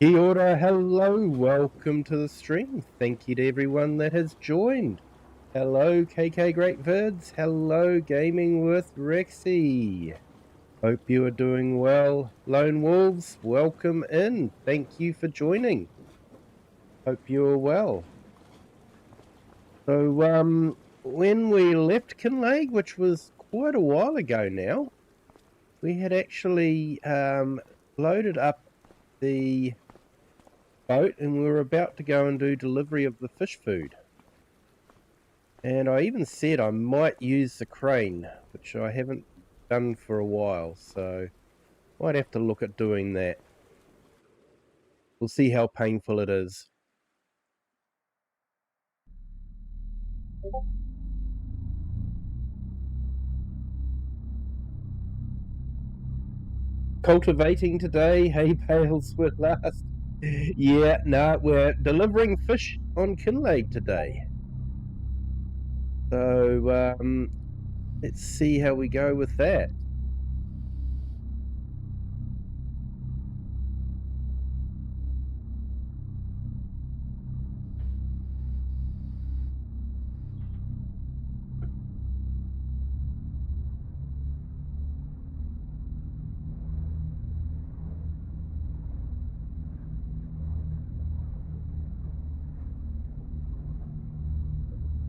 Kia ora, hello, welcome to the stream. Thank you to everyone that has joined. Hello, KK Great Vids. Hello, Gaming with Rexy. Hope you are doing well. Lone Wolves, welcome in. Thank you for joining. Hope you are well. So, when we left Kinlaig, which was quite a while ago now, we had actually loaded up the boat and we were about to go and do delivery of the fish food, and I even said I might use the crane, which I haven't done for a while, so might have to look at doing that. We'll see how painful it is. Cultivating today, hay bales were last. Yeah, no, we're delivering fish on Kinlaig today. So let's see how we go with that.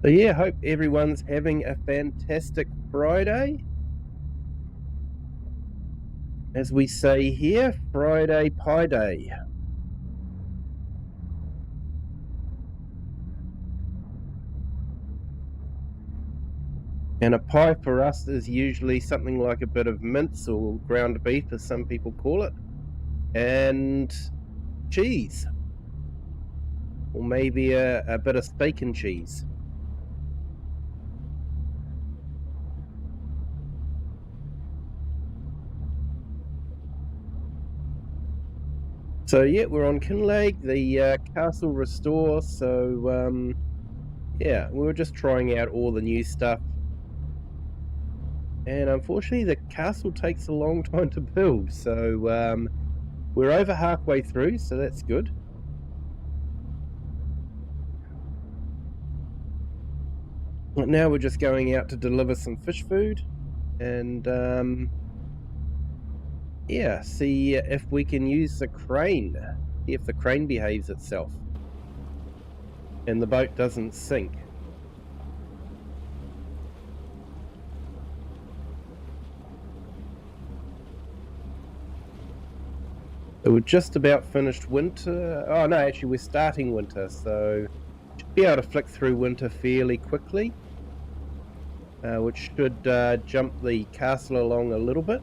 So yeah, hope everyone's having a fantastic Friday. As we say here, Friday Pie Day. And a pie for us is usually something like a bit of mince or ground beef, as some people call it, and cheese. Or maybe a bit of steak and cheese. So yeah, we're on Kinlaig, the castle restore. So yeah, we were just trying out all the new stuff. And unfortunately, the castle takes a long time to build. So we're over halfway through, so that's good. But now we're just going out to deliver some fish food. And yeah, see if we can use the crane, see if the crane behaves itself and the boat doesn't sink. So we're just about finished winter. Oh no, actually we're starting winter, so should be able to flick through winter fairly quickly, which should jump the castle along a little bit.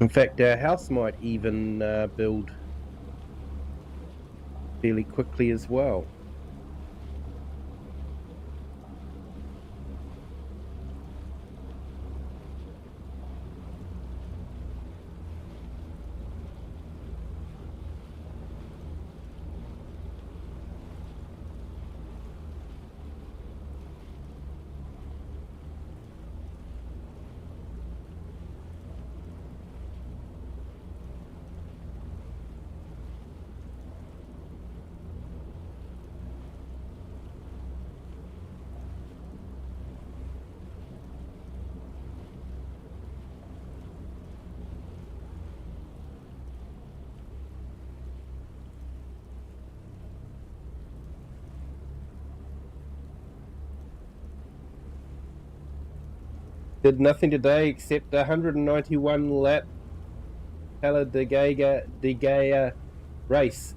In fact, our house might even build fairly quickly as well. Did nothing today except 191 lap Talladega race.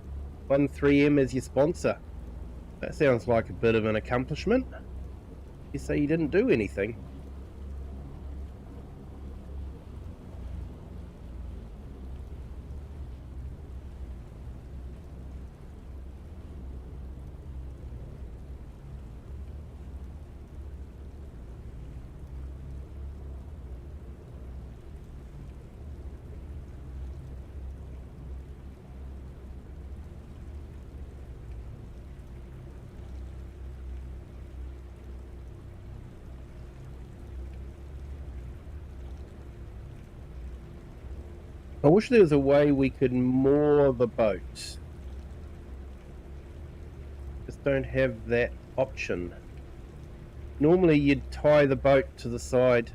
13M as your sponsor. That sounds like a bit of an accomplishment. You say you didn't do anything. I wish there was a way we could moor the boat. Just don't have that option. Normally you'd tie the boat to the side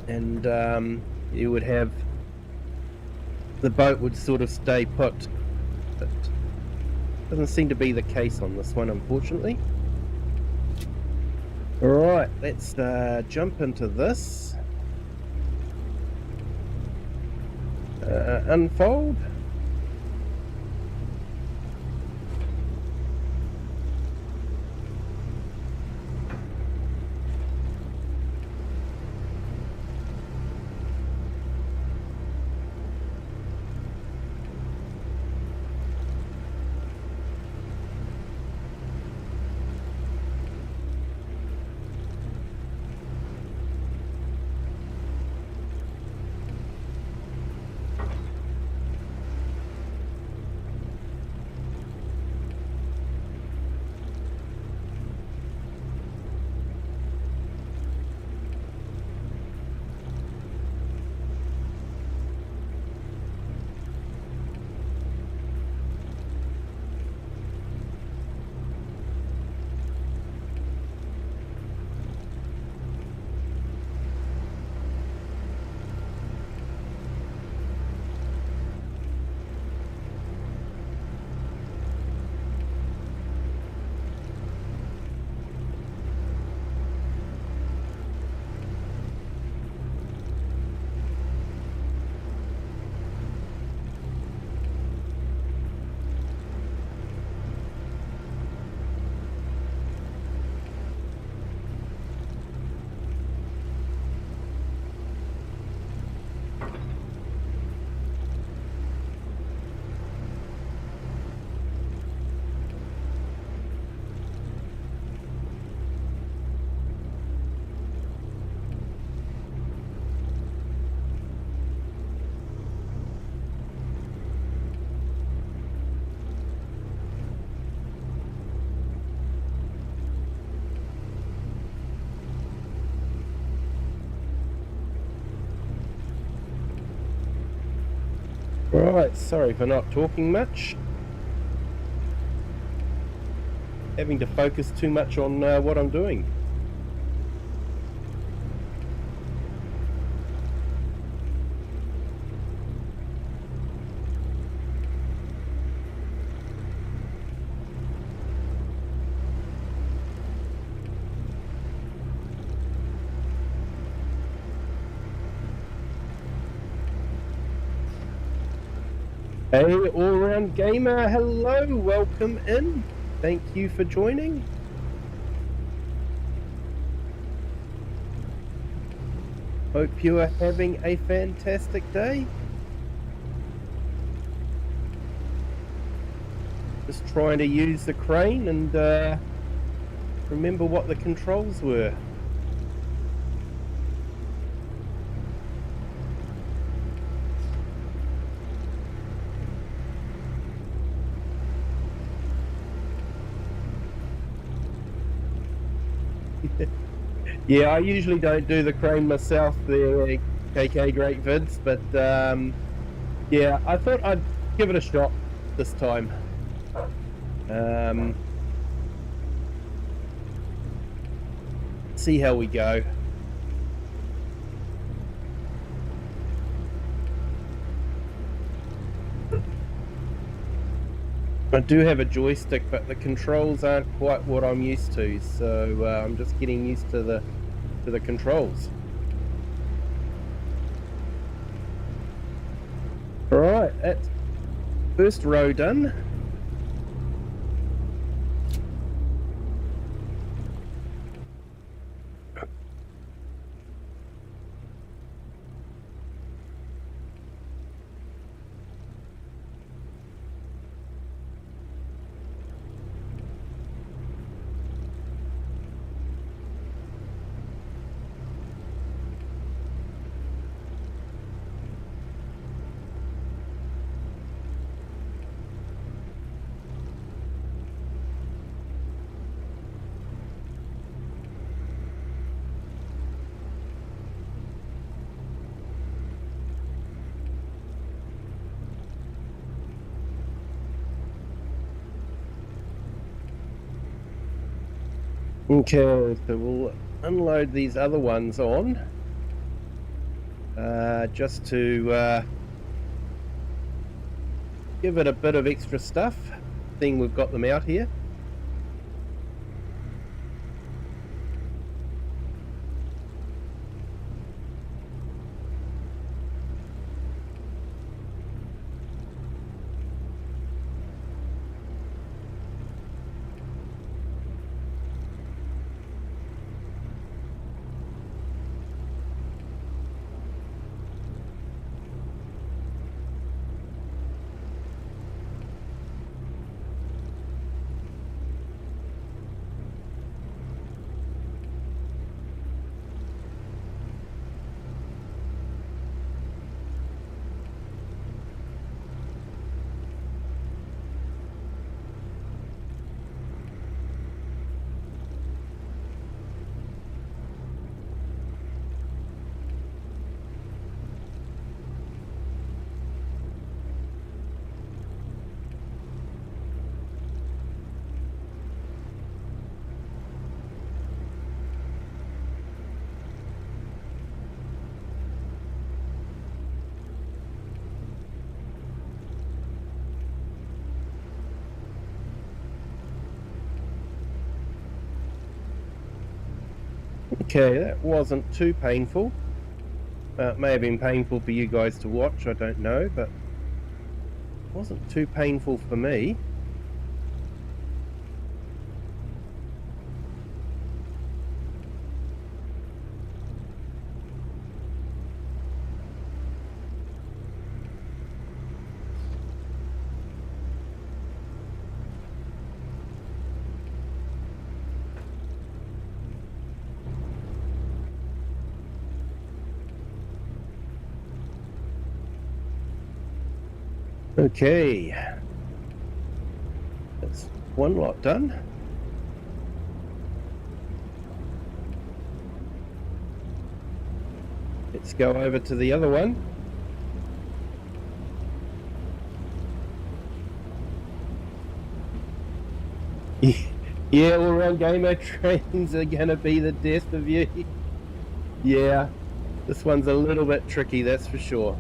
and you would have the boat would sort of stay put, but doesn't seem to be the case on this one, unfortunately. Alright, let's jump into this. Unfold. Right, sorry for not talking much. Having to focus too much on what I'm doing. Hey, all-round gamer, hello, welcome in. Thank you for joining. Hope you are having a fantastic day. Just trying to use the crane and remember what the controls were. Yeah, I usually don't do the crane myself, the KK Great Vids, but yeah, I thought I'd give it a shot this time. See how we go. I do have a joystick, but the controls aren't quite what I'm used to, so I'm just getting used to the controls. Alright, that's first row done. Okay, so we'll unload these other ones on, just to give it a bit of extra stuff, seeing we've got them out here. Okay, that wasn't too painful. It may have been painful for you guys to watch, I don't know, but it wasn't too painful for me. Okay, that's one lot done. Let's go over to the other one. Yeah, all-round gamer trains are gonna be the death of you. Yeah, this one's a little bit tricky, that's for sure.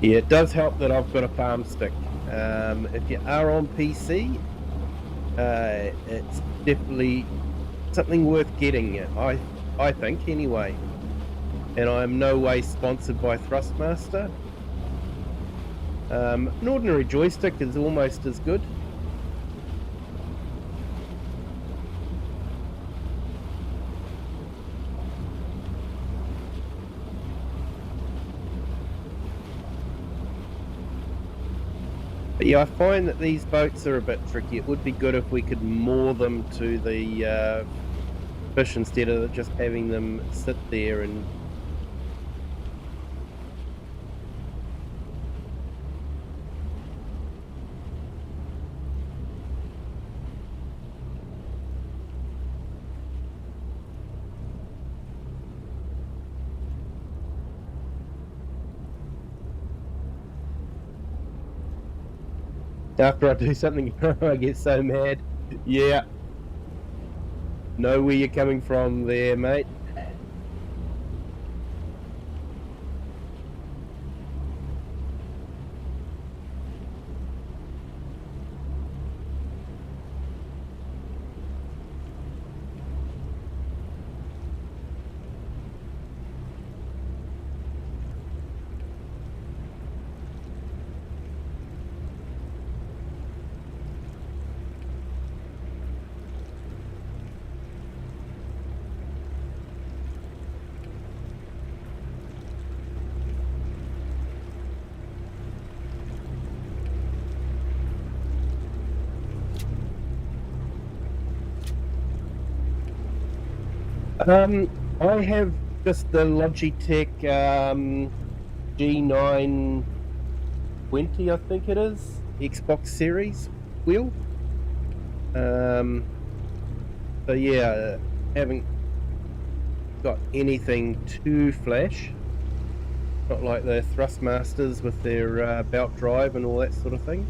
Yeah, it does help that I've got a farm stick. If you are on PC, it's definitely something worth getting, I think, anyway. and I'm no way sponsored by Thrustmaster. An ordinary joystick is almost as good. But yeah, I find that these boats are a bit tricky. It would be good if we could moor them to the fish instead of just having them sit there and... After I do something, I get so mad. Yeah. Know where you're coming from there, mate. I have just the Logitech G920, I think it is, Xbox Series wheel. So yeah, haven't got anything too flash. Not like the Thrustmasters with their belt drive and all that sort of thing.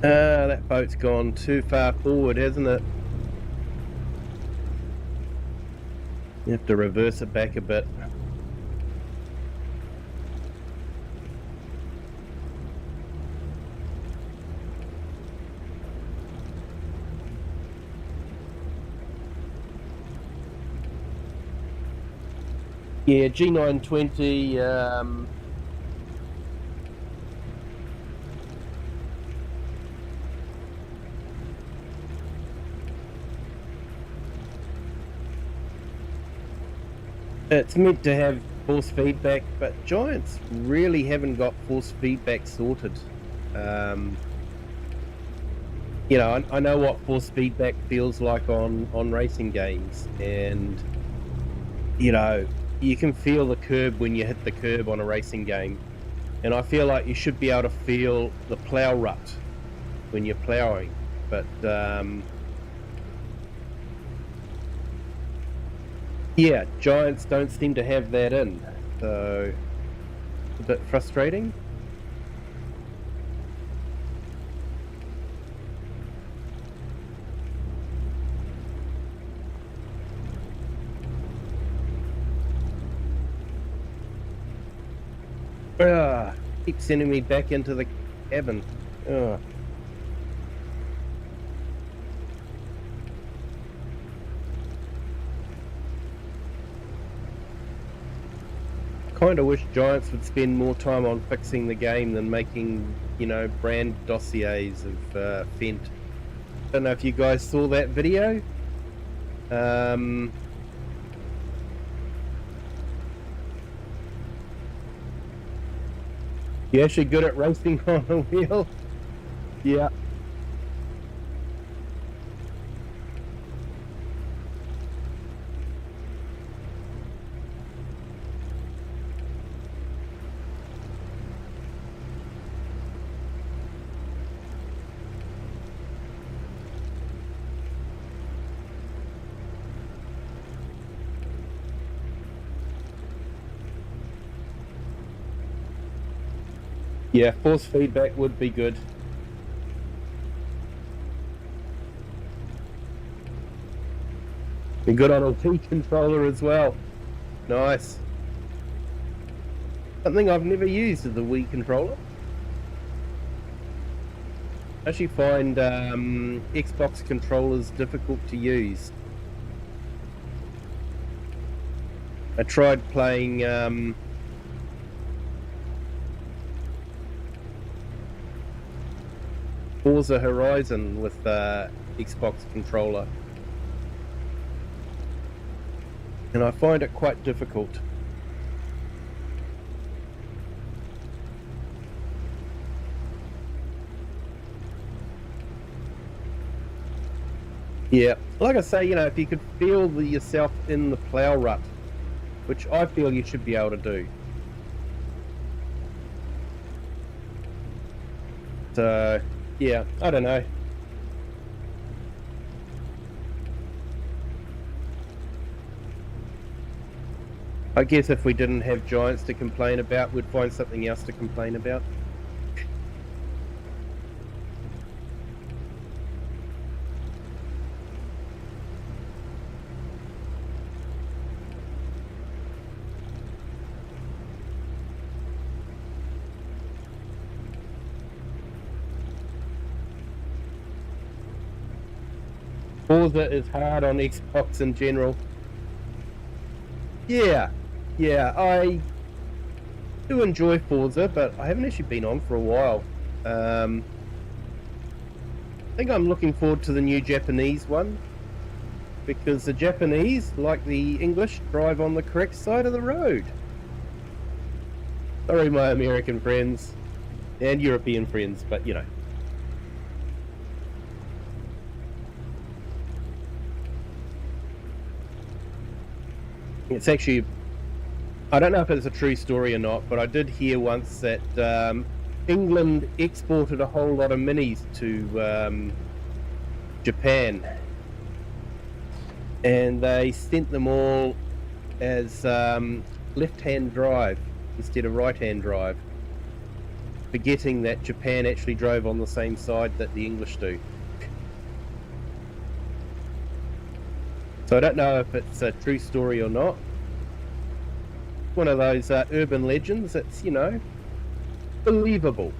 That boat's gone too far forward, hasn't it? You have to reverse it back a bit. Yeah, G920, it's meant to have force feedback, but Giants really haven't got force feedback sorted. You know, I know what force feedback feels like on racing games, and you know, you can feel the curb when you hit the curb on a racing game, and I feel like you should be able to feel the plow rut when you're plowing, but yeah, Giants don't seem to have that in, so it's a bit frustrating. Keep sending me back into the cabin. Kind of wish Giants would spend more time on fixing the game than making, you know, brand dossiers of Fent. Don't know if you guys saw that video. You're actually good at racing on a wheel. Yeah. Yeah, force feedback would be good. Be good on a Wii controller as well. Nice. Something I've never used is the Wii controller. I actually find Xbox controllers difficult to use. I tried playing Forza Horizon with Xbox controller, and I find it quite difficult. Yeah, like I say, you know, if you could feel yourself in the plough rut, which I feel you should be able to do. So, yeah, I don't know. I guess if we didn't have giants to complain about, we'd find something else to complain about. Forza is hard on Xbox in general. Yeah, I do enjoy Forza, but I haven't actually been on for a while. I think I'm looking forward to the new Japanese one, because the Japanese, like the English, drive on the correct side of the road. Sorry, my American friends and European friends, but you know. It's actually, I don't know if it's a true story or not, but I did hear once that England exported a whole lot of minis to Japan, and they sent them all as left-hand drive instead of right-hand drive, forgetting that Japan actually drove on the same side that the English do. So I don't know if it's a true story or not. One of those urban legends that's, you know, believable.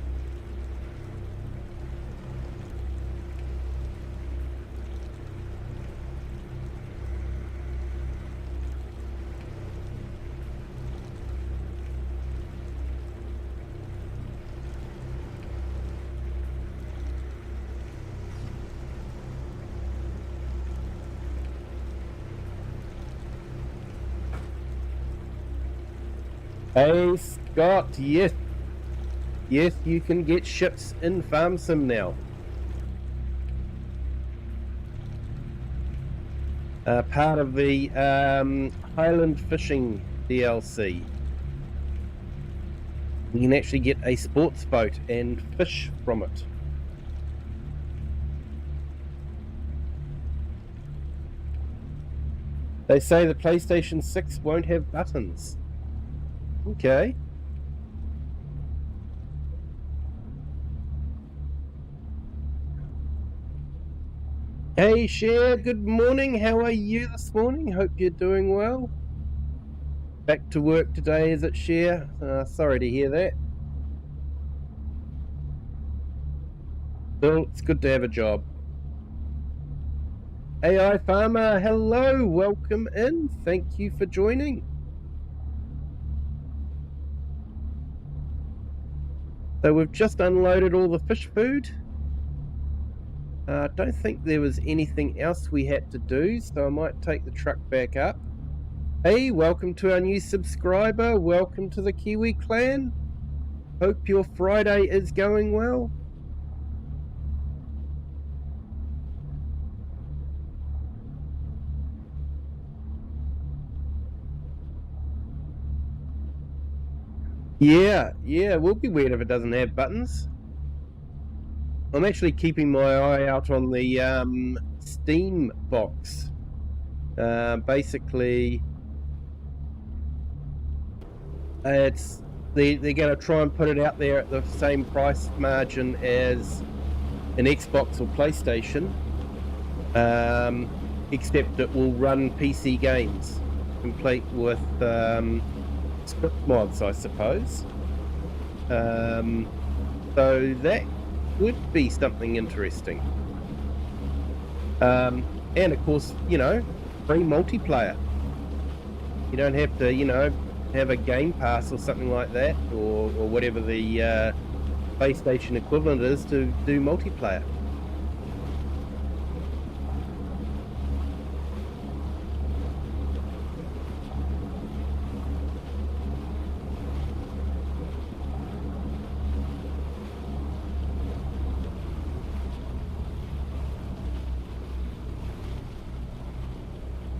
Hey Scott, yes, you can get ships in Farm Sim now. Part of the Highland fishing DLC. You can actually get a sports boat and fish from it. They say the PlayStation 6 won't have buttons. Okay. Hey Cher, good morning. How are you this morning? Hope you're doing well. Back to work today, is it, Cher? Sorry to hear that. Still, it's good to have a job. AI Farmer, hello, welcome in. Thank you for joining. So we've just unloaded all the fish food. I don't think there was anything else we had to do, so I might take the truck back up. Hey, welcome to our new subscriber. Welcome to the Kiwi clan. Hope your Friday is going well. Yeah, it will be weird if it doesn't have buttons. I'm actually keeping my eye out on the Steam box. Basically, it's they're going to try and put it out there at the same price margin as an Xbox or PlayStation, except it will run PC games, complete with script mods, I suppose. So that would be something interesting. And of course, you know, free multiplayer. You don't have to, you know, have a Game Pass or something like that, or whatever the PlayStation equivalent is to do multiplayer.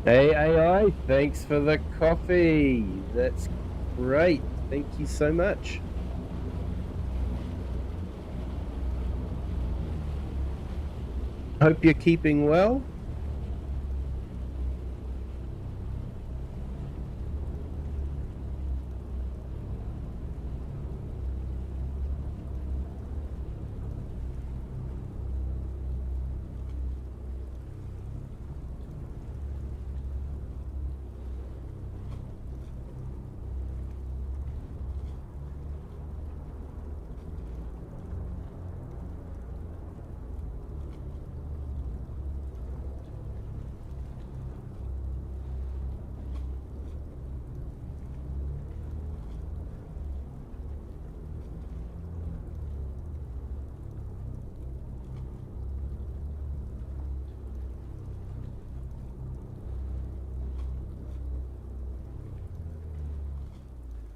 Hey AI, thanks for the coffee. That's great. Thank you so much. Hope you're keeping well.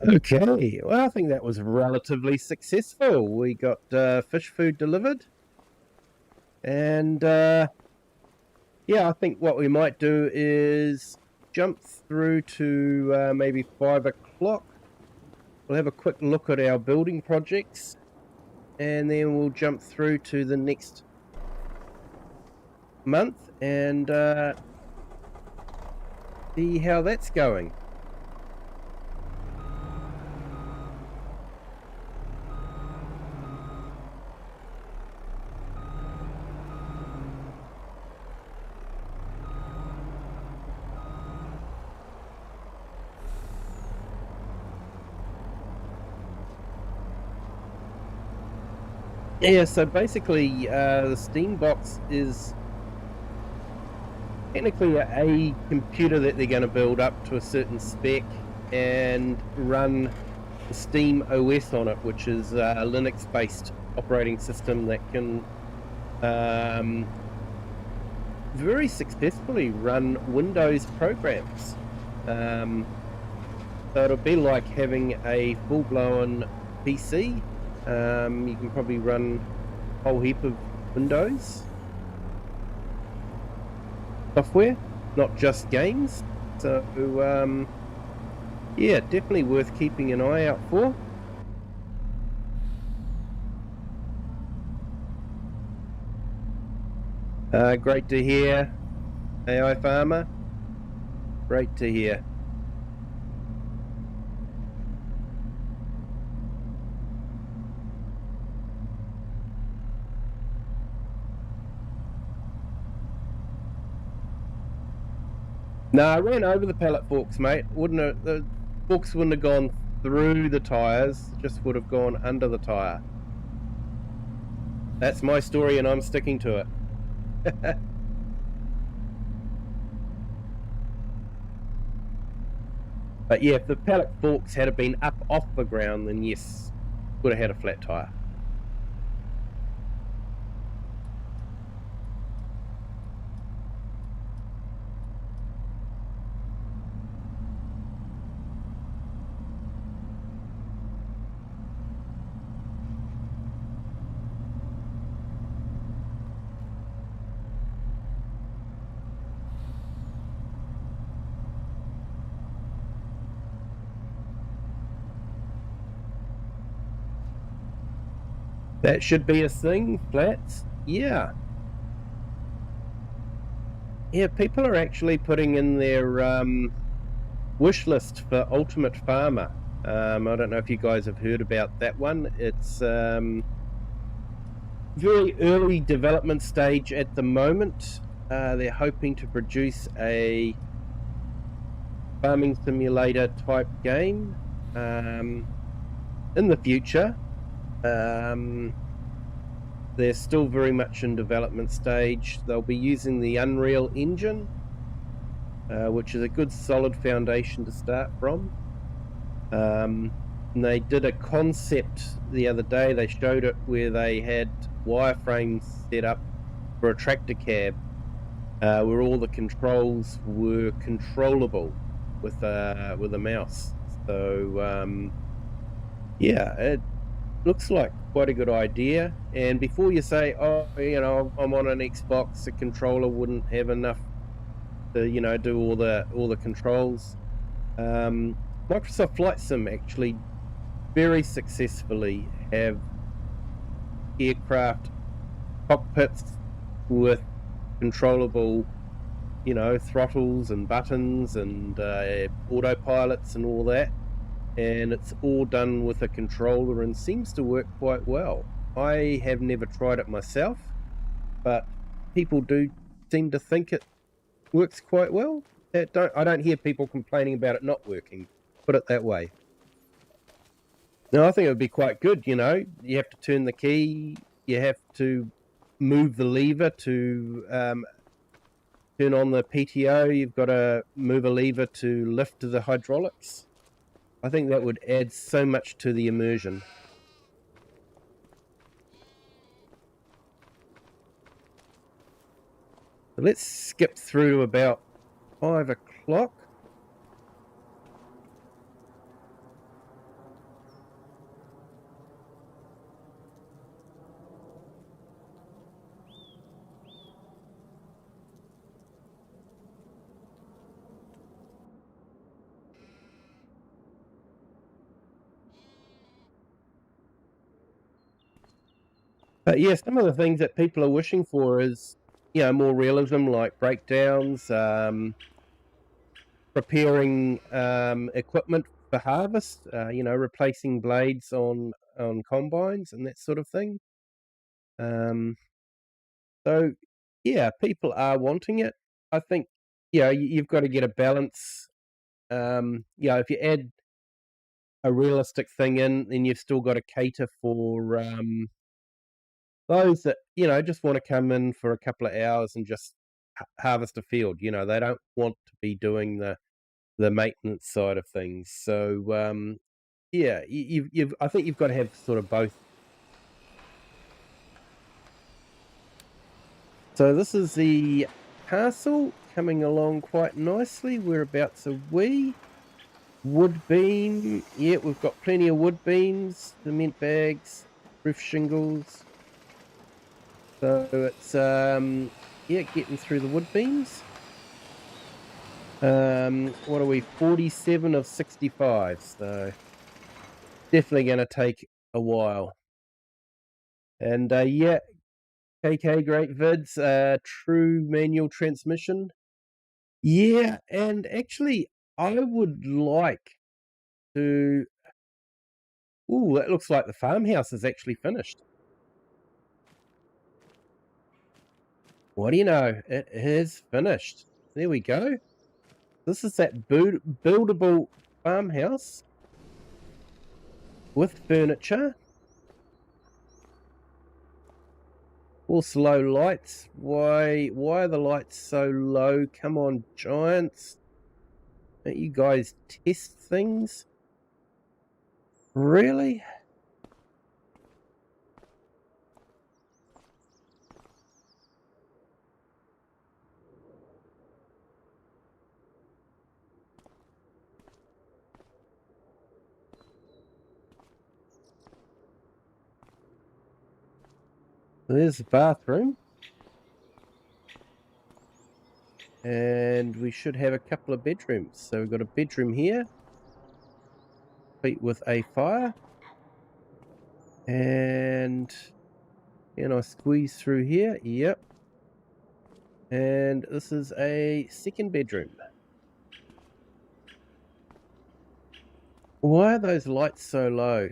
Okay, well, I think that was relatively successful. We got fish food delivered, and yeah, I think what we might do is jump through to maybe 5 o'clock. We'll have a quick look at our building projects, and then we'll jump through to the next month and see how that's going. Yeah, so basically the Steam box is technically a computer that they're going to build up to a certain spec and run the Steam OS on it, which is a Linux-based operating system that can very successfully run Windows programs. So it'll be like having a full-blown PC. You can probably run a whole heap of Windows software, not just games. So yeah, definitely worth keeping an eye out for. Great to hear, AI Farmer. Great to hear. No, I ran over the pallet forks, mate. The forks wouldn't have gone through the tyres, just would have gone under the tyre. That's my story and I'm sticking to it. But yeah, if the pallet forks had been up off the ground, then yes, would have had a flat tyre. That should be a thing, flats. Yeah. Yeah, people are actually putting in their wish list for Ultimate Farmer. I don't know if you guys have heard about that one. It's very early development stage at the moment. They're hoping to produce a farming simulator type game in the future. They're still very much in development stage. They'll be using the Unreal Engine, which is a good solid foundation to start from. And they did a concept the other day. They showed it where they had wireframes set up for a tractor cab, where all the controls were controllable with a mouse. So yeah, it looks like quite a good idea. And before you say, oh, I'm on an Xbox, the controller wouldn't have enough to do all the controls. Microsoft Flight Sim actually very successfully have aircraft cockpits with controllable throttles and buttons and autopilots and all that, and it's all done with a controller and seems to work quite well. I have never tried it myself, but people do seem to think it works quite well. I don't hear people complaining about it not working, put it that way. No, I think it would be quite good. You have to turn the key, you have to move the lever to turn on the PTO, you've got to move a lever to lift the hydraulics. I think that would add so much to the immersion. So let's skip through to about 5 o'clock. But yeah, some of the things that people are wishing for is, more realism, like breakdowns, preparing equipment for harvest, replacing blades on combines and that sort of thing. So yeah, people are wanting it. I think you've got to get a balance. If you add a realistic thing in, then you've still got to cater for those that just want to come in for a couple of hours and just harvest a field. They don't want to be doing the maintenance side of things. So yeah, I think you've got to have sort of both. So this is the castle coming along quite nicely. Whereabouts are we? Wood beam. Yeah, we've got plenty of wood beams, cement bags, roof shingles. So it's getting through the wood beams. What are we? 47 of 65. So definitely going to take a while. And yeah, KK great vids. True manual transmission. Yeah, and actually, I would like to. Ooh, that looks like the farmhouse is actually finished. What do you know? It is finished. There we go. This is that buildable farmhouse with furniture. All slow lights. Why are the lights so low? Come on, giants. Don't you guys test things? Really? There's the bathroom. And we should have a couple of bedrooms. So we've got a bedroom here, complete with a fire. And I squeeze through here. Yep. And this is a second bedroom. Why are those lights so low?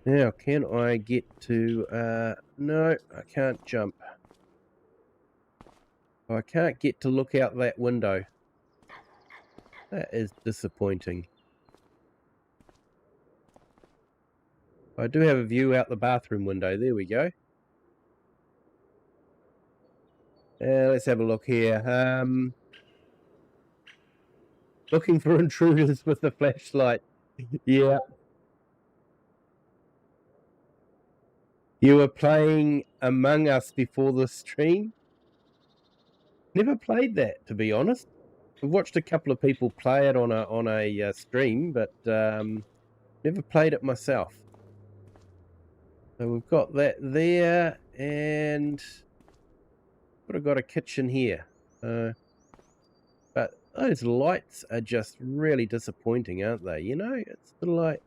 Now, can I get to... no, I can't jump. I can't get to look out that window. That is disappointing. I do have a view out the bathroom window. There we go. Let's have a look here. Looking for intruders with the flashlight. Yeah. You were playing Among Us before the stream? Never played that, to be honest. I've watched a couple of people play it on a stream, but never played it myself. So we've got that there, and I've got a kitchen here. But those lights are just really disappointing, aren't they? You know, it's sort of like,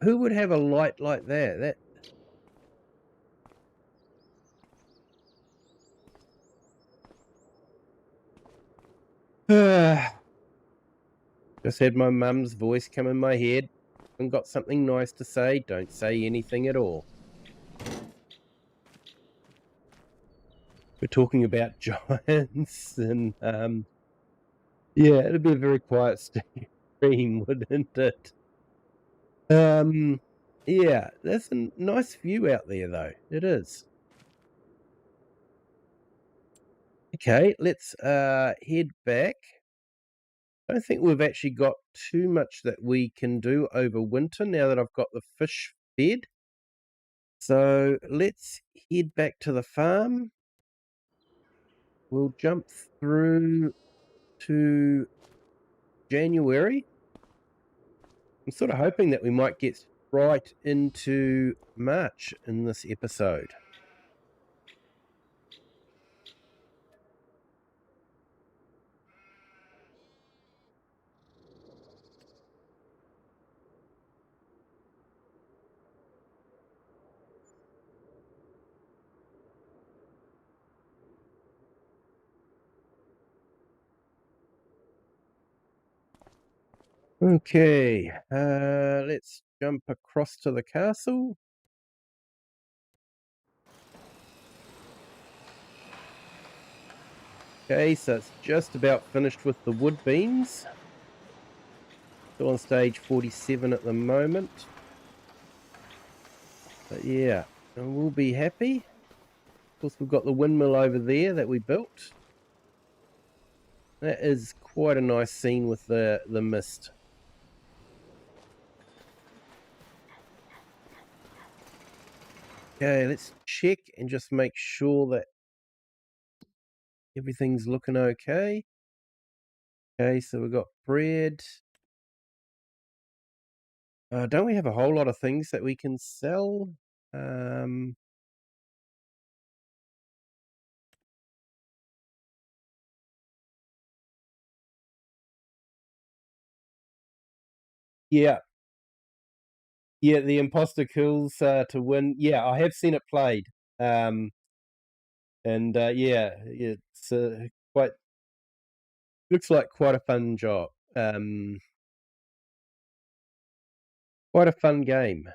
who would have a light like that? Just had my mum's voice come in my head and got something nice to say. Don't say anything at all. We're talking about giants, and yeah, it'd be a very quiet stream, wouldn't it? Yeah, there's a nice view out there, though. It is. Okay, let's head back. I don't think we've actually got too much that we can do over winter now that I've got the fish fed. So let's head back to the farm. We'll jump through to January. I'm sort of hoping that we might get right into March in this episode. Okay, let's jump across to the castle. Okay, so it's just about finished with the wood beams. Still on stage 47 at the moment. But yeah, and we'll be happy. Of course, we've got the windmill over there that we built. That is quite a nice scene with the mist. Okay, let's check and just make sure that everything's looking okay. Okay, so we've got bread. Don't we have a whole lot of things that we can sell? Yeah. Yeah, the imposter kills to win. Yeah, I have seen it played. And yeah, it's quite, looks like quite a fun job. Quite a fun game.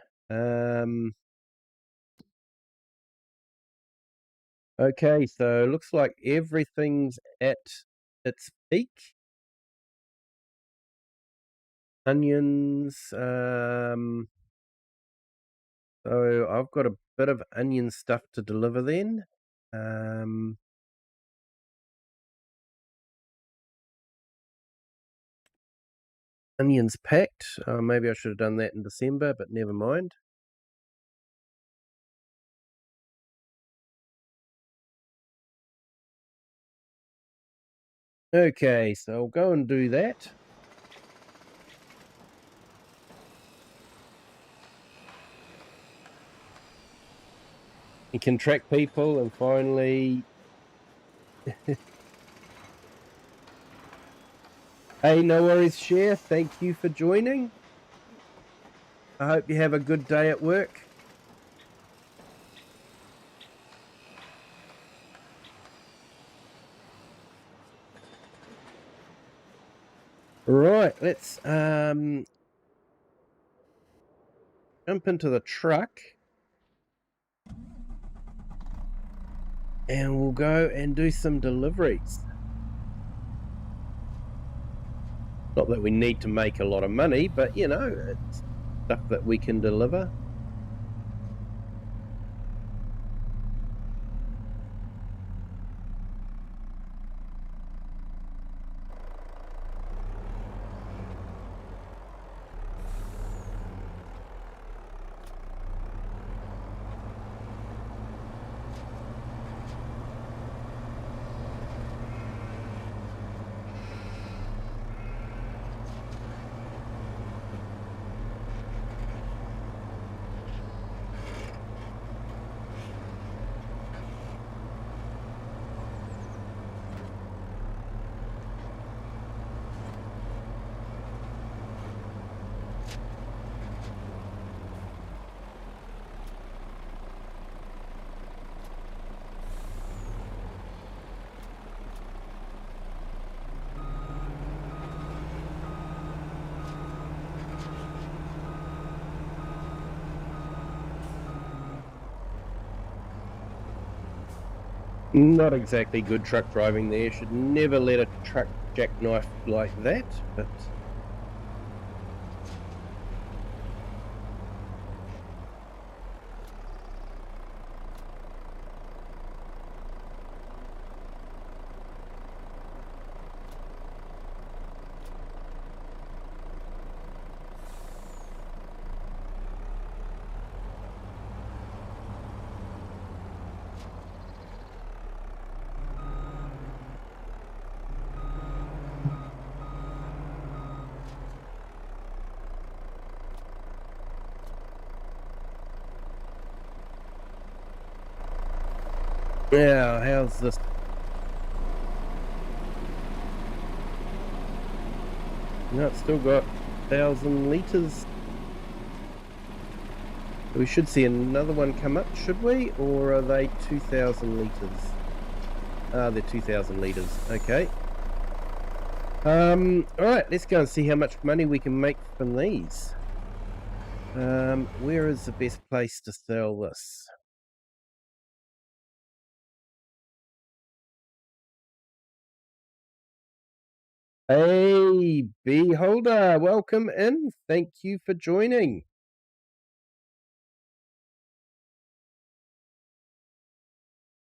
Okay, so looks like everything's at its peak. Onions. So I've got a bit of onion stuff to deliver then. Onions packed. Maybe I should have done that in December, but never mind. Okay, so I'll go and do that. You can track people and finally... Hey, no worries, Cher. Thank you for joining. I hope you have a good day at work. Right, let's jump into the truck and we'll go and do some deliveries. Not that we need to make a lot of money, but you know, it's stuff that we can deliver. Not exactly good truck driving there. Should never let a truck jackknife like that, but yeah, how's this? No, it's still got 1,000 litres. We should see another one come up, should we? Or are they 2,000 litres? Ah, they're 2,000 litres. Okay. Alright, let's go and see how much money we can make from these. Where is the best place to sell this? Hey, Beholder, welcome in. Thank you for joining.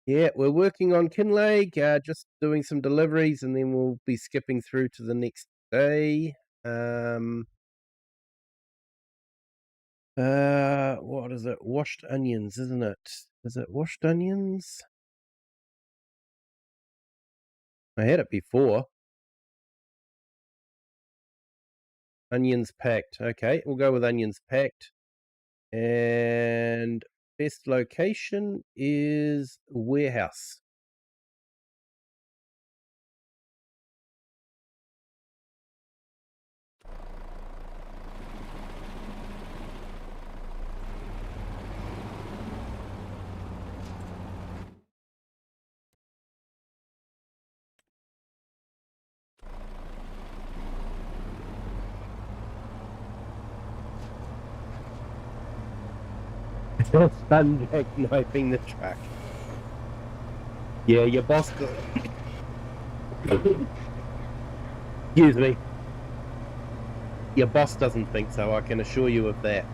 Yeah, we're working on Kinlaig, just doing some deliveries, and then we'll be skipping through to the next day. What is it? Washed onions, isn't it? Is it washed onions? I had it before. Onions packed. Okay, we'll go with onions packed. And best location is warehouse. Sun jackknifing the truck. Yeah, your boss. Excuse me. Your boss doesn't think so, I can assure you of that.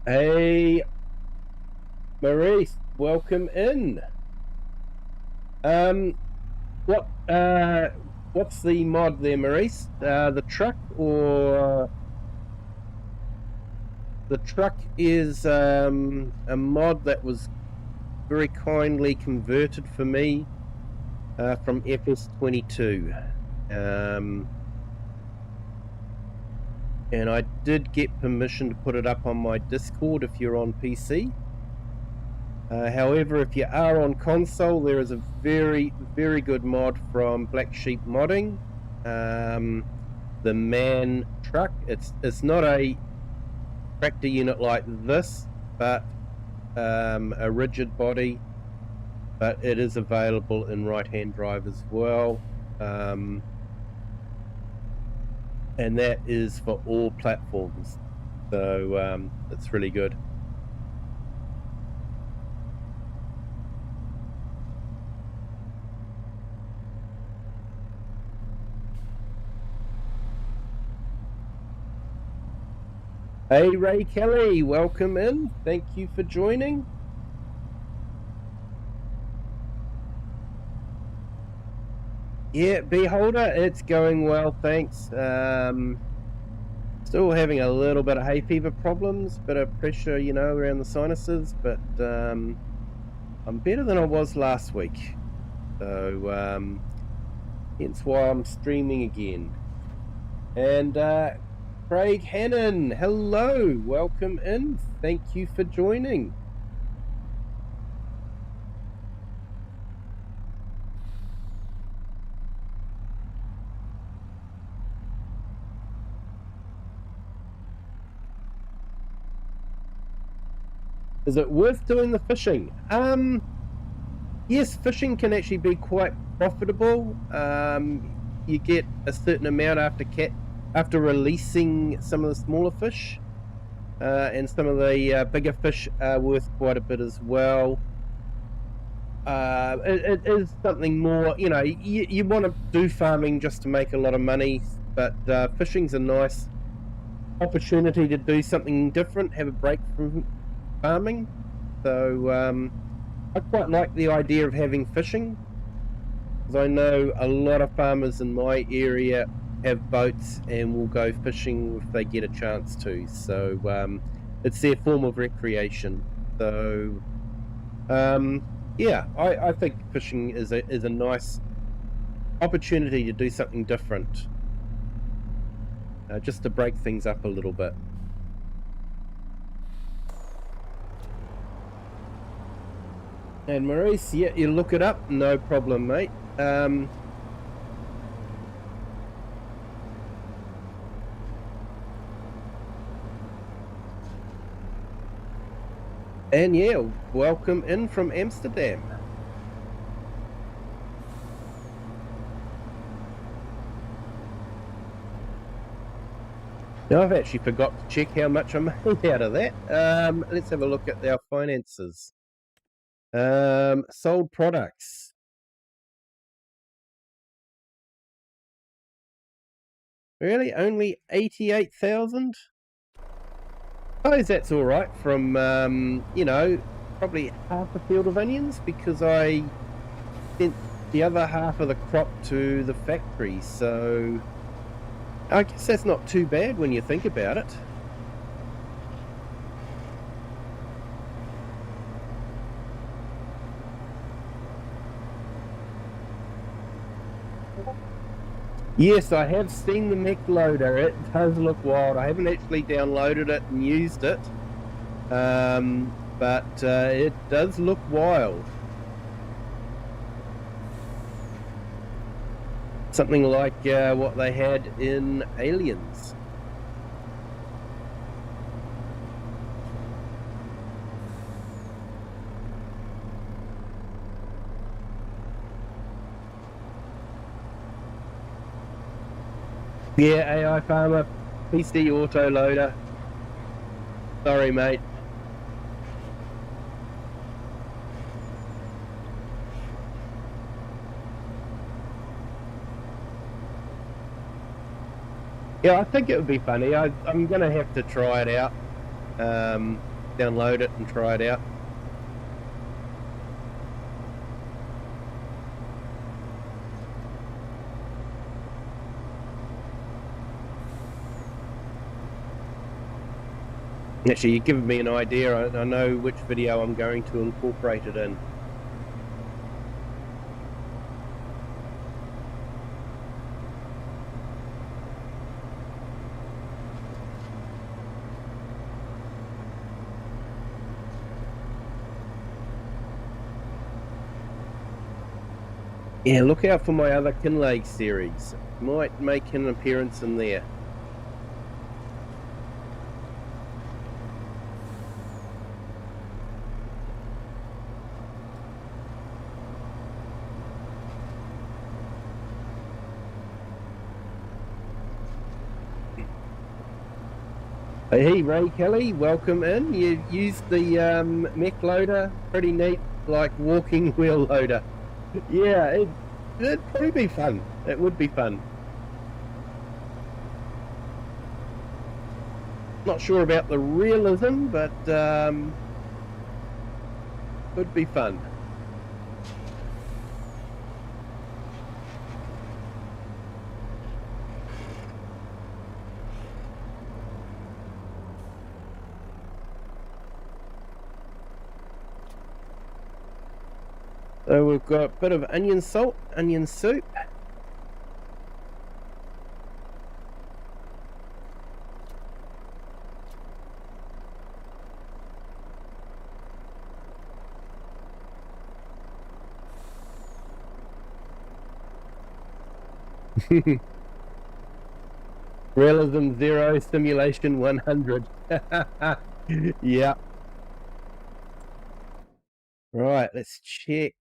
Hey, Maurice, welcome in. What's the mod there, Maurice? The truck or the truck is a mod that was very kindly converted for me from FS22. And I did get permission to put it up on my Discord if you're on PC. However, if you are on console, there is a very, very good mod from Black Sheep Modding. The Man Truck. It's not a tractor unit like this, but a rigid body. But it is available in right-hand drive as well. And that is for all platforms. So it's really good. Hey, Ray Kelly, welcome in. Thank you for joining. Yeah, Beholder, it's going well, thanks. Still having a little bit of hay fever problems, bit of pressure, you know, around the sinuses, but I'm better than I was last week. So hence why I'm streaming again. And Craig Hannon, hello, welcome in. Thank you for joining. Is it worth doing the fishing? Yes, fishing can actually be quite profitable. You get a certain amount after releasing some of the smaller fish, and some of the bigger fish are worth quite a bit as well. It is something more, you know, you want to do farming just to make a lot of money, but fishing's a nice opportunity to do something different, have a break from farming. So I quite like the idea of having fishing, because I know a lot of farmers in my area have boats and will go fishing if they get a chance to. So it's their form of recreation. So yeah, I think fishing is a nice opportunity to do something different, just to break things up a little bit. And Maurice, yeah, you look it up, no problem, mate. And yeah, welcome in from Amsterdam. Now, I've actually forgot to check how much I made out of that. Let's have a look at our finances. Sold products. Really? Only 88,000? I suppose that's all right from, you know, probably half a field of onions, because I sent the other half of the crop to the factory. So I guess that's not too bad when you think about it. Yes, I have seen the mech loader. It does look wild. I haven't actually downloaded it and used it, but it does look wild. Something like what they had in Aliens. Yeah, AI Farmer, PC Auto Loader. Sorry, mate. Yeah, I think it would be funny. I'm going to have to try it out. Download it and try it out. Actually, you've given me an idea. I know which video I'm going to incorporate it in. Yeah, look out for my other Kinlaig series. Might make an appearance in there. Hey, Ray Kelly, welcome in. You used the mech loader, pretty neat, like walking wheel loader. Yeah, it'd probably be fun. It would be fun. Not sure about the realism, but could be fun. So we've got a bit of onion salt, onion soup. Realism 0, simulation 100. Yeah. Right, let's check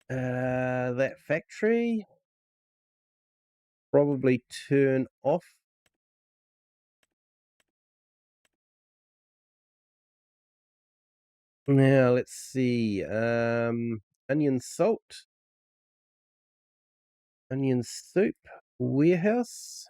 that factory. Probably turn off. Now let's see. Onion salt, onion soup, warehouse.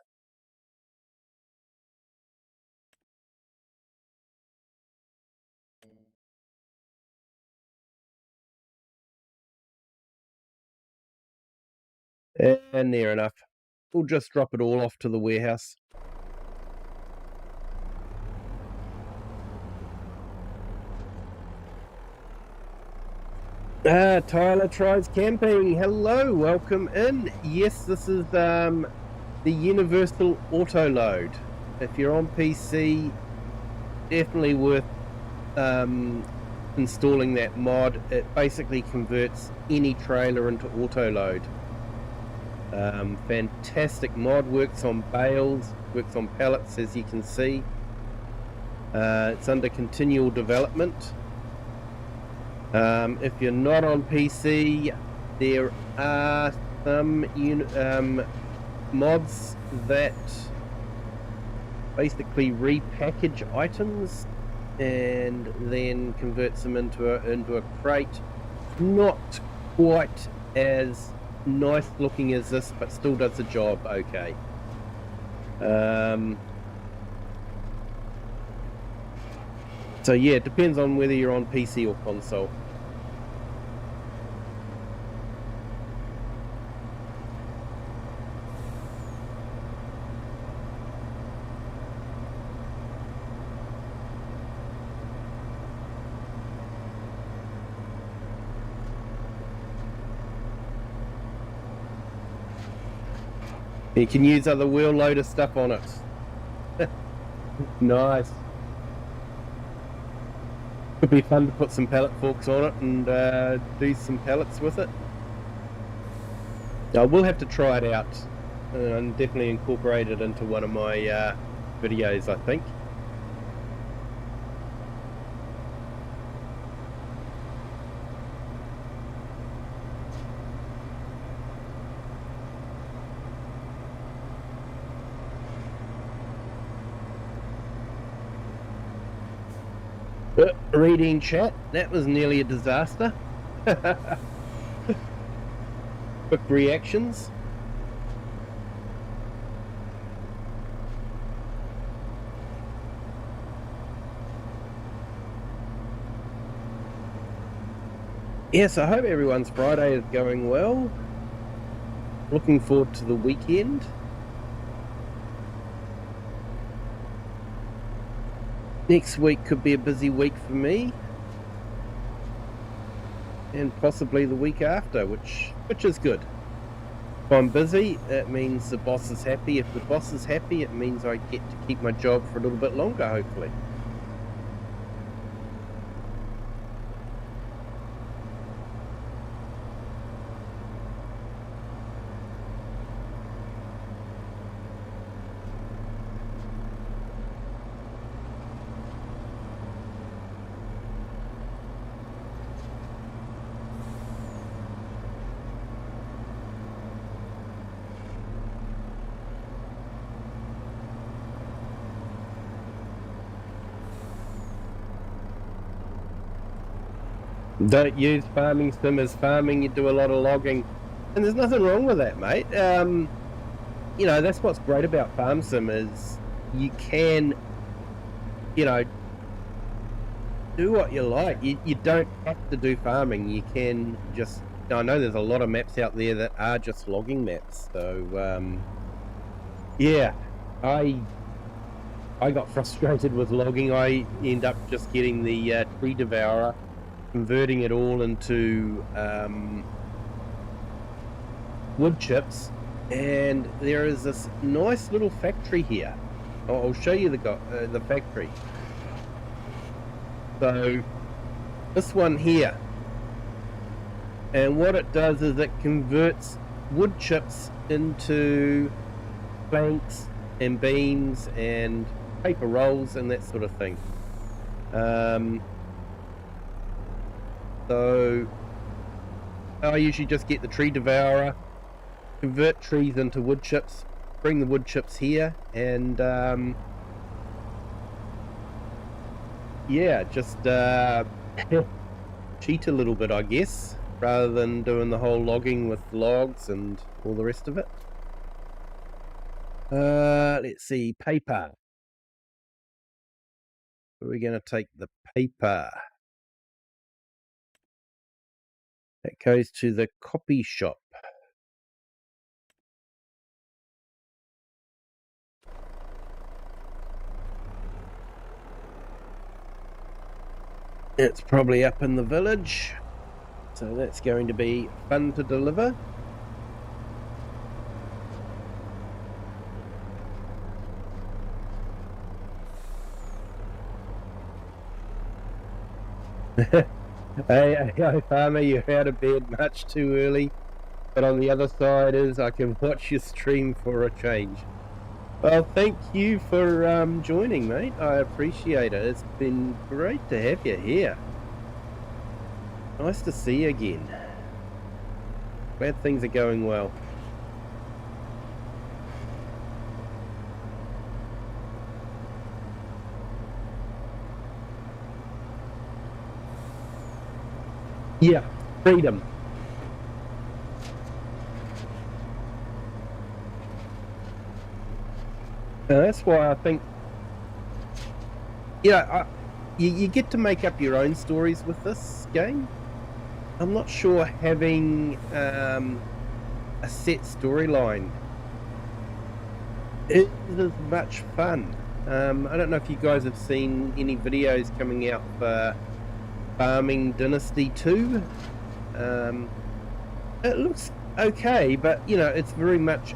And near enough. We'll just drop it all off to the warehouse. Tyler tries camping. Hello, welcome in. Yes, this is the universal auto load. If you're on PC, definitely worth installing that mod. It basically converts any trailer into auto load. Fantastic mod, works on bales, works on pallets, as you can see. It's under continual development. If you're not on PC, there are some mods that basically repackage items and then converts them into a crate. Not quite as nice looking as this, but still does the job okay. So yeah, it depends on whether you're on PC or console. You can use other wheel loader stuff on it. Nice. Could be fun to put some pallet forks on it and do some pallets with it. I will have to try it out and definitely incorporate it into one of my videos, I think. Reading chat, that was nearly a disaster. Quick reactions. Yes, I hope everyone's Friday is going well. Looking forward to the weekend. Next week could be a busy week for me, and possibly the week after, which is good. If I'm busy, it means the boss is happy. If the boss is happy, it means I get to keep my job for a little bit longer, hopefully. Don't use farming sim as farming, you do a lot of logging. And there's nothing wrong with that, mate. You know, that's what's great about farm sim is you can, you know, do what you like. You don't have to do farming. You can just, I know there's a lot of maps out there that are just logging maps. So, yeah, I got frustrated with logging. I end up just getting the tree devourer, converting it all into wood chips, and there is this nice little factory here. I'll show you the factory. So this one here, and what it does is it converts wood chips into planks and beams and paper rolls and that sort of thing. So I usually just get the tree devourer, convert trees into wood chips, bring the wood chips here, and yeah, just cheat a little bit, I guess, rather than doing the whole logging with logs and all the rest of it. Let's see, paper. Where are we going to take the paper? That goes to the copy shop. It's probably up in the village, so that's going to be fun to deliver. Hey, farmer, you're out of bed much too early, but on the other side is I can watch your stream for a change. Well, thank you for joining, mate. I appreciate it. It's been great to have you here. Nice to see you again. Glad things are going well. Yeah, freedom. That's why I think, yeah, you get to make up your own stories with this game. I'm not sure having a set storyline is as much fun. I don't know if you guys have seen any videos coming out for Farming Dynasty 2. It looks okay, but you know, it's very much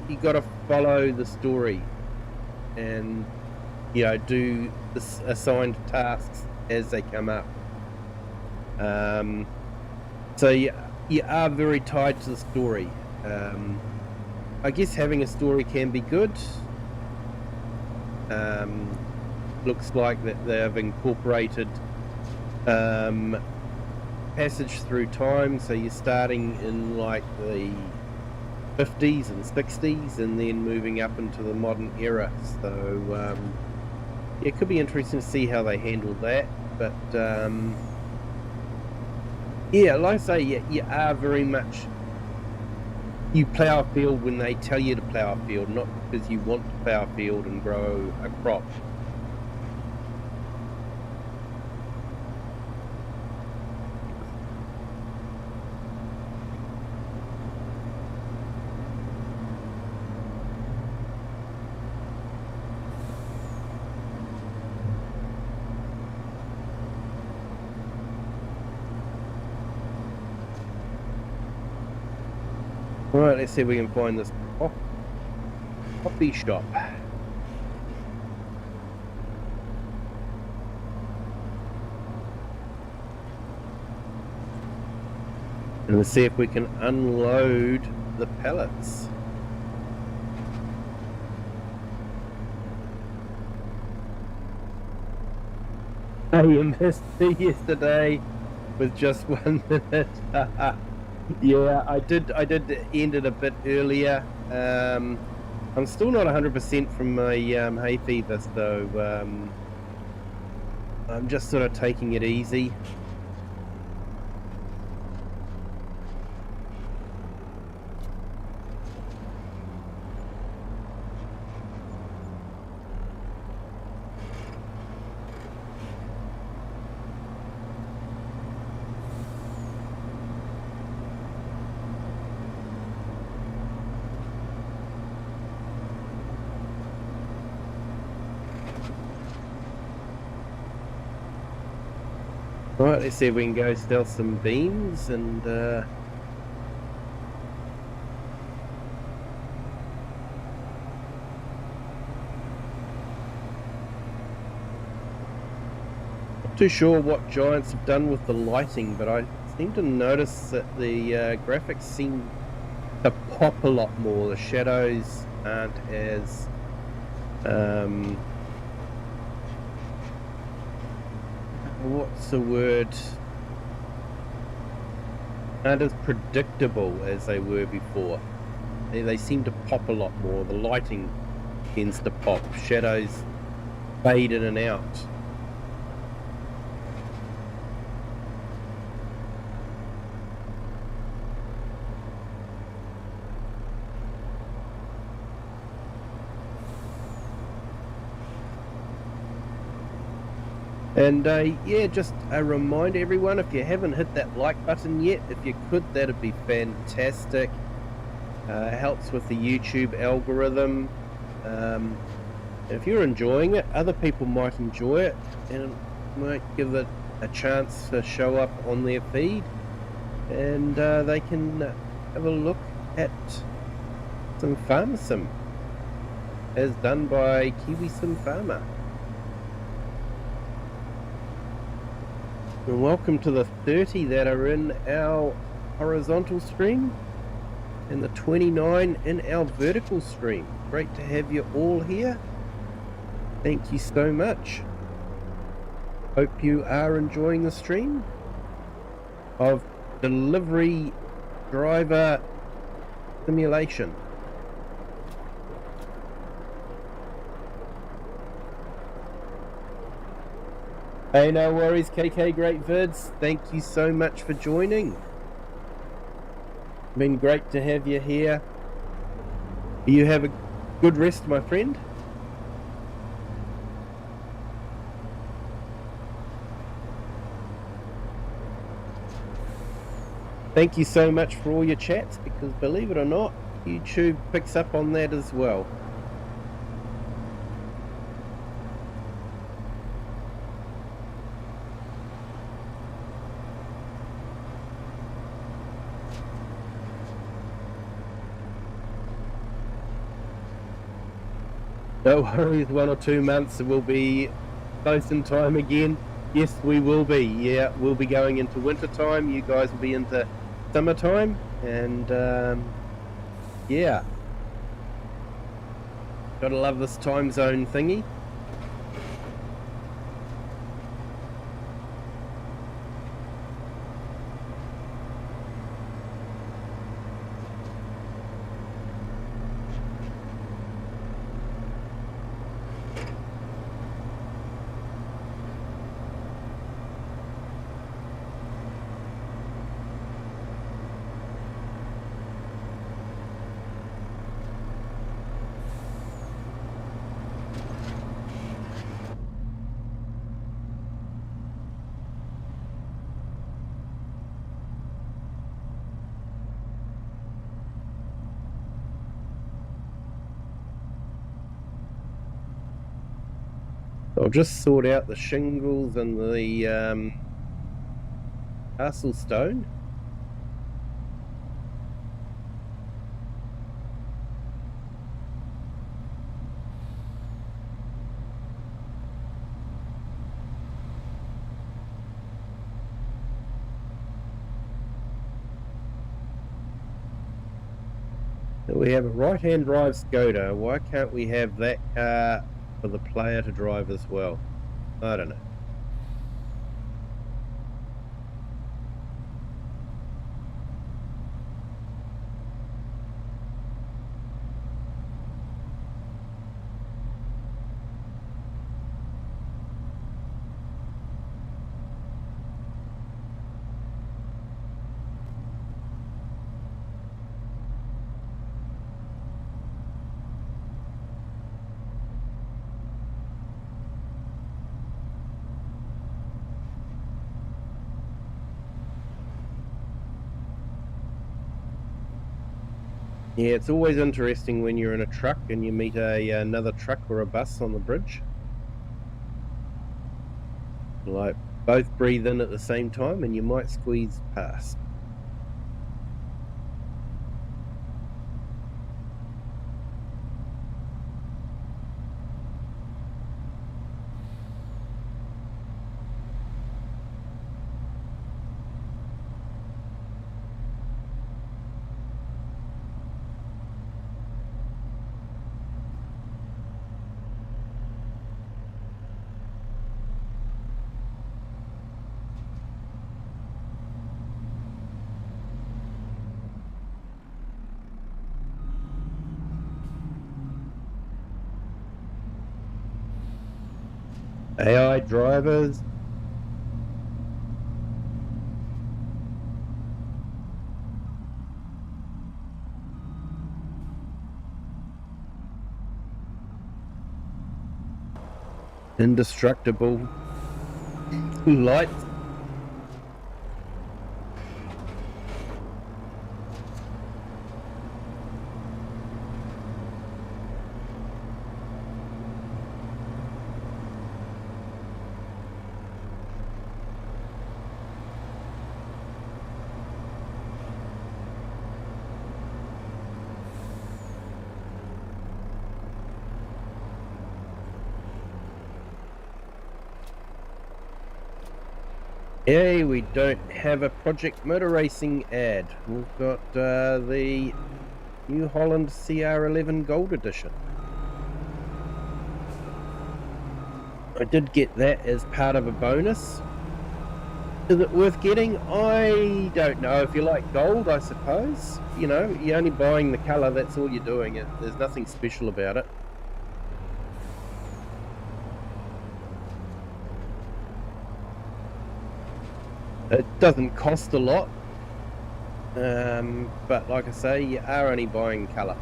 you got to follow the story and, you know, do the assigned tasks as they come up. So you are very tied to the story. I guess having a story can be good. Looks like that they have incorporated passage through time, so you're starting in like the 50s and 60s and then moving up into the modern era. So it could be interesting to see how they handle that, but yeah, like I say, you are very much, you plough a field when they tell you to plough a field, not because you want to plough a field and grow a crop. Right, let's see if we can find this coffee shop. And let's see if we can unload the pallets. I missed it yesterday with just 1 minute. Yeah, I did end it a bit earlier. I'm still not 100% from my hay fever, so I'm just sort of taking it easy. Right, let's see if we can go steal some beans and not too sure what Giants have done with the lighting, but I seem to notice that the graphics seem to pop a lot more. The shadows aren't as what's the word? Aren't as predictable as they were before. They seem to pop a lot more. The lighting tends to pop. Shadows fade in and out. And yeah, just a reminder, everyone, if you haven't hit that like button yet, if you could, that'd be fantastic. It helps with the YouTube algorithm. If you're enjoying it, other people might enjoy it, and it might give it a chance to show up on their feed, and they can have a look at some Farmer Sim, as done by Kiwi Sim Farmer. And welcome to the 30 that are in our horizontal stream and the 29 in our vertical stream. Great to have you all here. Thank you so much. Hope you are enjoying the stream of delivery driver simulation. Hey, no worries, KK Great Vids. Thank you so much for joining. Been great to have you here. You have a good rest, my friend. Thank you so much for all your chats, because believe it or not, YouTube picks up on that as well. No worries, 1 or 2 months we'll be close in time again. Yes, we will be. Yeah, we'll be going into winter time. You guys will be into summertime, and yeah, gotta love this time zone thingy. I'll just sort out the shingles and the castle stone. We have a right-hand drive Skoda. Why can't we have that car for the player to drive as well? I don't know. Yeah, it's always interesting when you're in a truck and you meet another truck or a bus on the bridge. Like both breathe in at the same time and you might squeeze past. AI drivers. Indestructible lights. Hey, we don't have a Project Motor Racing ad. We've got the New Holland CR11 Gold Edition. I did get that as part of a bonus. Is it worth getting? I don't know. If you like gold, I suppose. You know, you're only buying the colour, that's all you're doing. There's nothing special about it. It doesn't cost a lot, but like I say, you are only buying colour.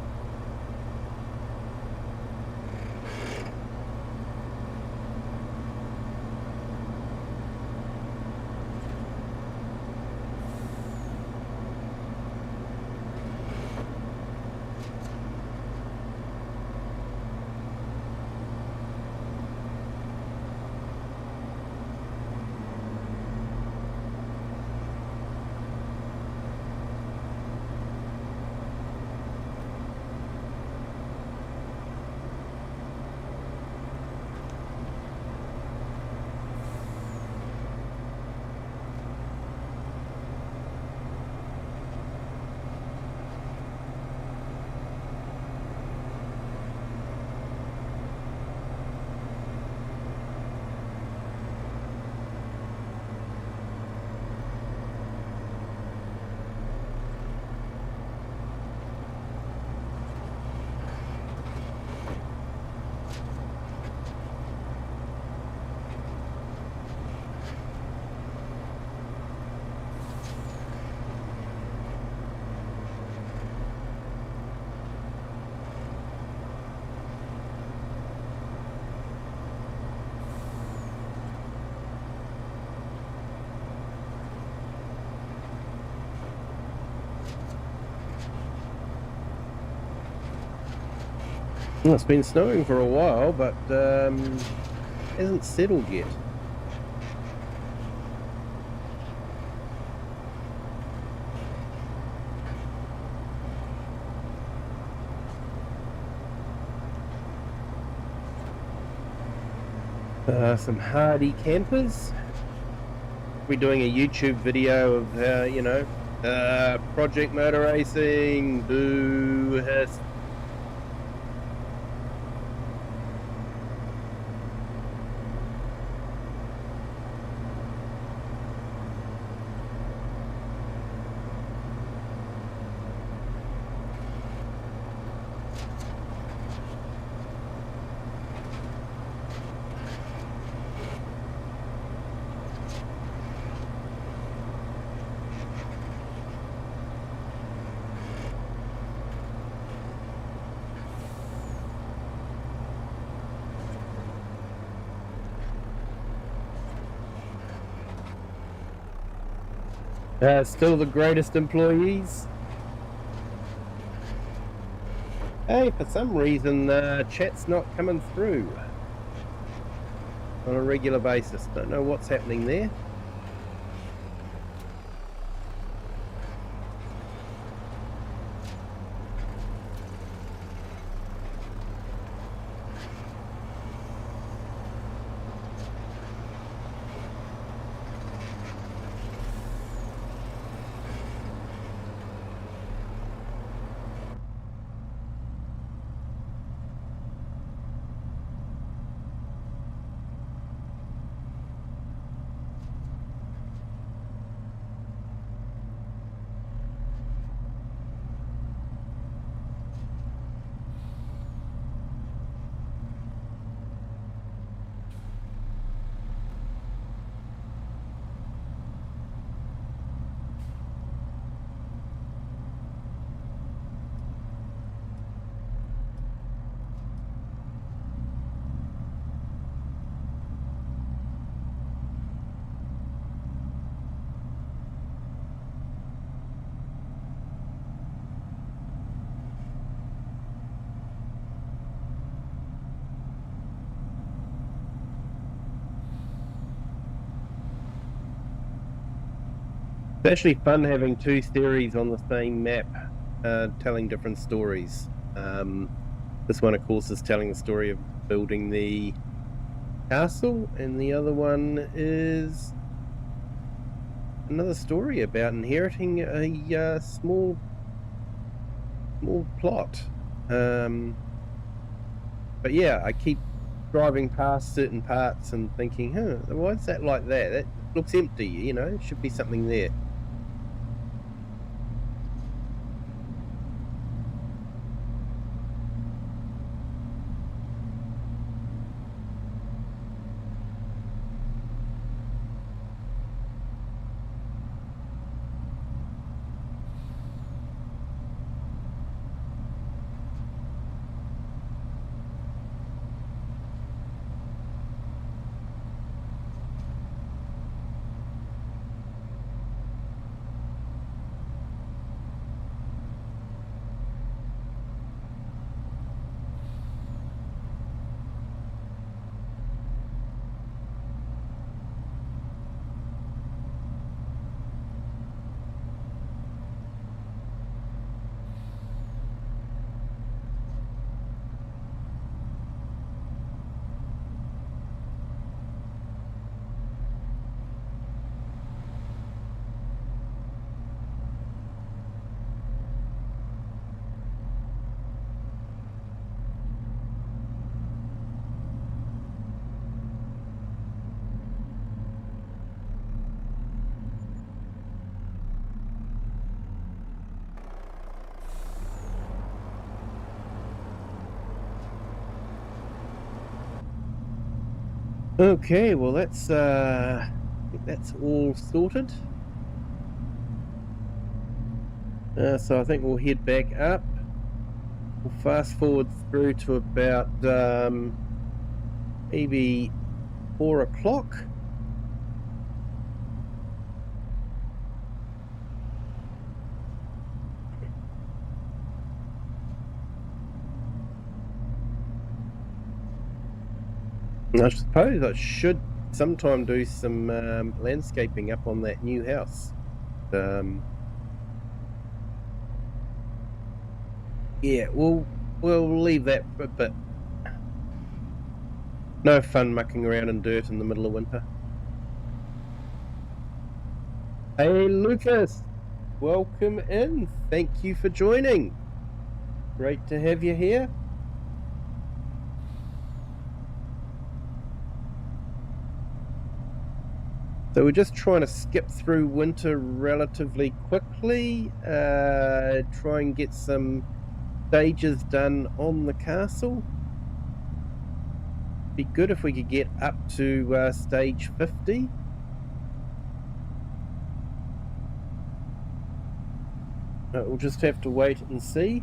Well, it's been snowing for a while, but hasn't settled yet. Some hardy campers. We're doing a YouTube video of you know, Project Motor Racing, boo, hiss. Still the greatest employees. Hey, for some reason, chat's not coming through. on a regular basis. Don't know what's happening there. It's actually fun having two series on the same map, telling different stories. This one, of course, is telling the story of building the castle, and the other one is another story about inheriting a small plot. But yeah, I keep driving past certain parts and thinking, why is that like that? That looks empty, you know, there should be something there. Okay, well that's I think that's all sorted. So I think we'll head back up. We'll fast forward through to about maybe 4 o'clock. I suppose I should sometime do some landscaping up on that new house. Yeah, we'll leave that for a bit. No fun mucking around in dirt in the middle of winter. Hey Lucas, welcome in. Thank you for joining. Great to have you here. So we're just trying to skip through winter relatively quickly, try and get some stages done on the castle. Be good if we could get up to stage 50. We'll just have to wait and see.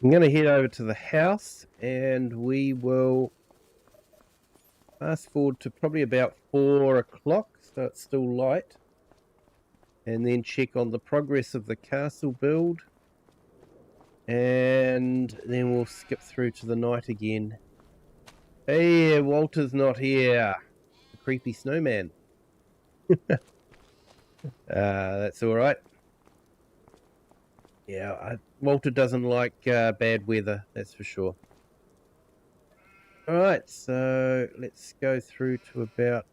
I'm going to head over to the house and we will fast forward to probably about 4 o'clock, so it's still light, and then check on the progress of the castle build, and then we'll skip through to the night again. Hey, Walter's not here. The creepy snowman. That's all right. Yeah, Walter doesn't like bad weather, that's for sure. All right, so let's go through to about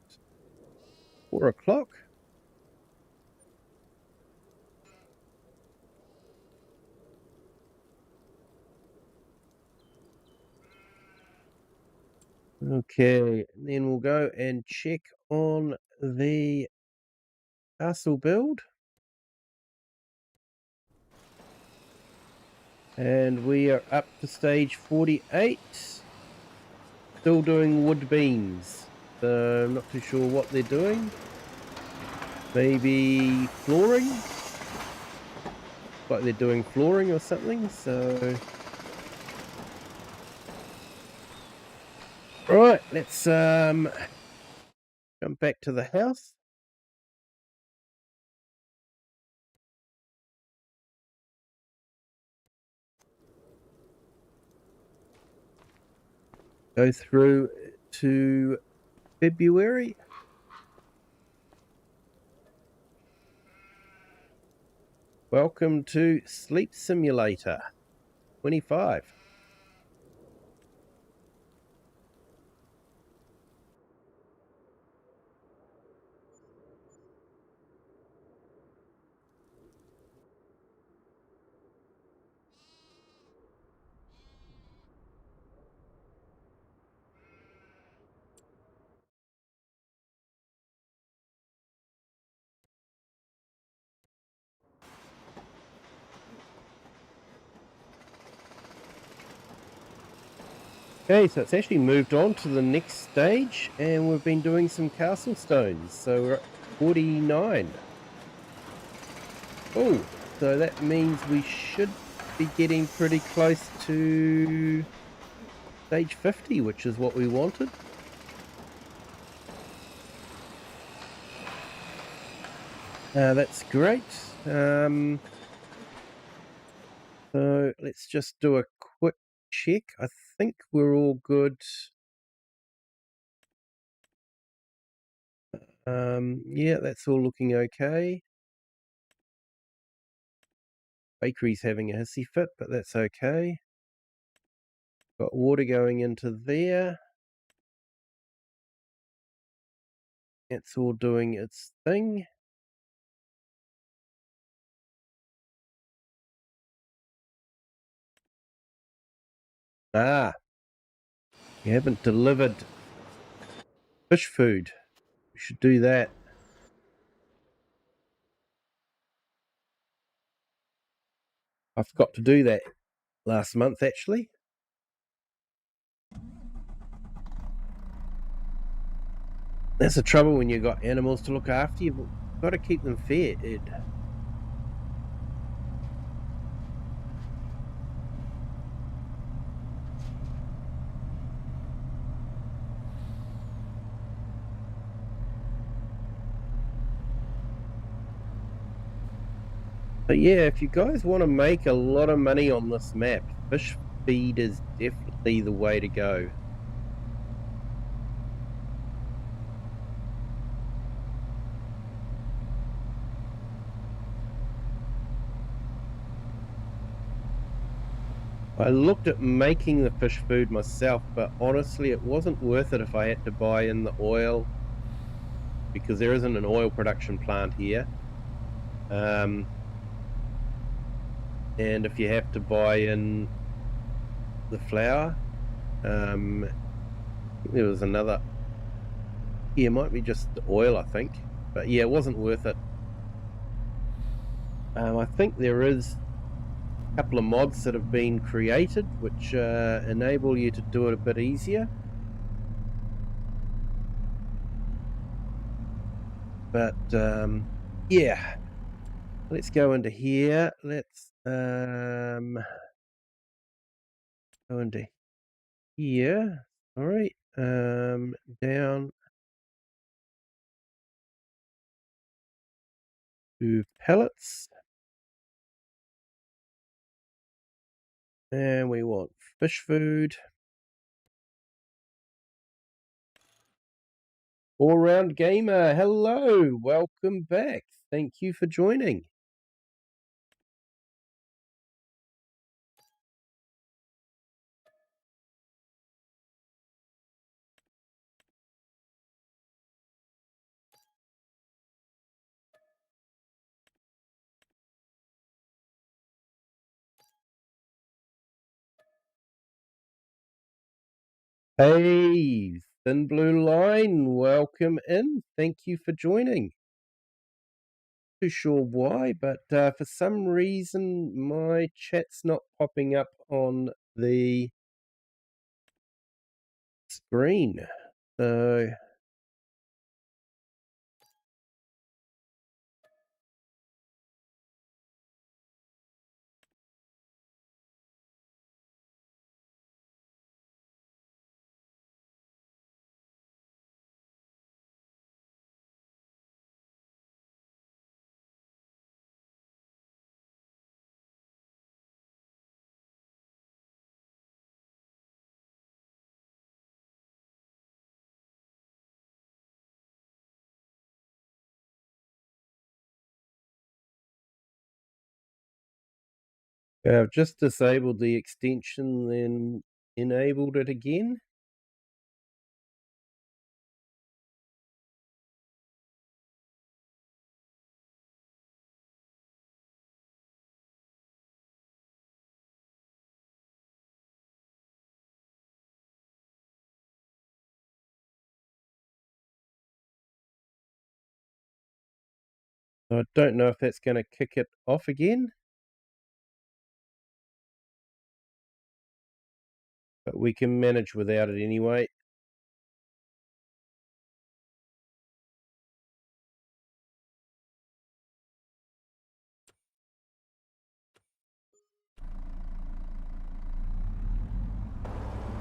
4 o'clock. Okay, then we'll go and check on the castle build. And we are up to stage 48. Still doing wood beams. So I'm not too sure what they're doing. Maybe flooring? Like they're doing flooring or something, so... Alright, let's jump back to the house. Go through to February. Welcome to Sleep Simulator 25. Okay, so it's actually moved on to the next stage, and we've been doing some castle stones, so we're at 49. Oh, so that means we should be getting pretty close to stage 50, which is what we wanted. That's great. So let's just do a quick check. I think we're all good. Yeah, that's all looking okay. Bakery's having a hissy fit, but that's okay. Got water going into there. It's all doing its thing. Ah, you haven't delivered fish food. We should do that. I forgot to do that last month, actually. That's the trouble when you've got animals to look after. You've got to keep them fed. But yeah, if you guys want to make a lot of money on this map, fish feed is definitely the way to go. I looked at making the fish food myself, but honestly it wasn't worth it if I had to buy in the oil, because there isn't an oil production plant here. And if you have to buy in the flour, there was another, yeah, it might be just the oil, I think, but yeah, it wasn't worth it. I think there is a couple of mods that have been created which enable you to do it a bit easier, but yeah, let's go into here. Let's go into here. Alright, down to pellets. And we want fish food. All Round Gamer, hello, welcome back. Thank you for joining. Hey, Thin Blue Line, welcome in. Thank you for joining. Too sure why, but for some reason my chat's not popping up on the screen. So I've just disabled the extension, then enabled it again. I don't know if that's going to kick it off again, but we can manage without it anyway.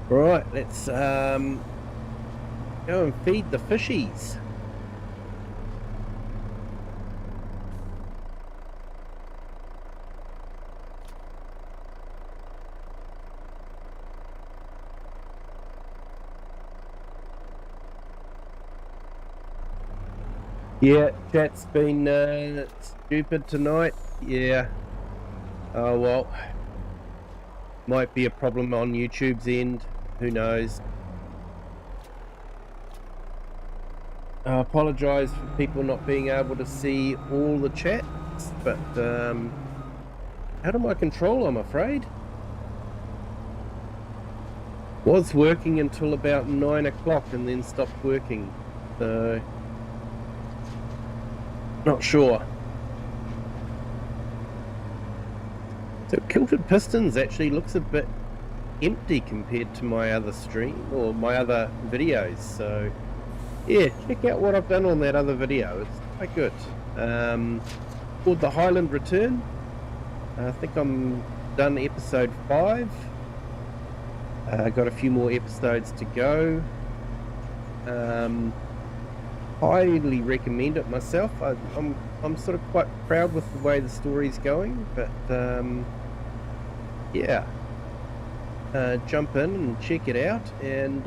Right, let's go and feed the fishies. Yeah, chat's been stupid tonight. Yeah. Oh well. Might be a problem on YouTube's end. Who knows? I apologise for people not being able to see all the chats, but out of my control, I'm afraid. Was working until about 9 o'clock and then stopped working, so not sure. So Kilted Pistons actually looks a bit empty compared to my other stream or my other videos, so yeah, check out what I've done on that other video. It's quite good. Called the Highland Return. I think I'm done episode 5. Got a few more episodes to go. Highly recommend it myself. I'm sort of quite proud with the way the story's going, but yeah, jump in and check it out and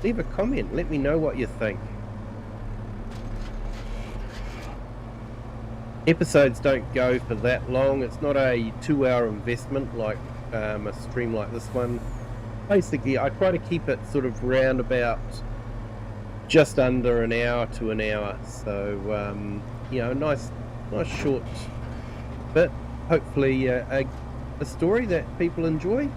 leave a comment. Let me know what you think. Episodes don't go for that long. It's not a 2-hour investment like a stream like this one. Basically, I try to keep it sort of round about just under an hour to an hour, so you know, nice short bit. Hopefully a story that people enjoy.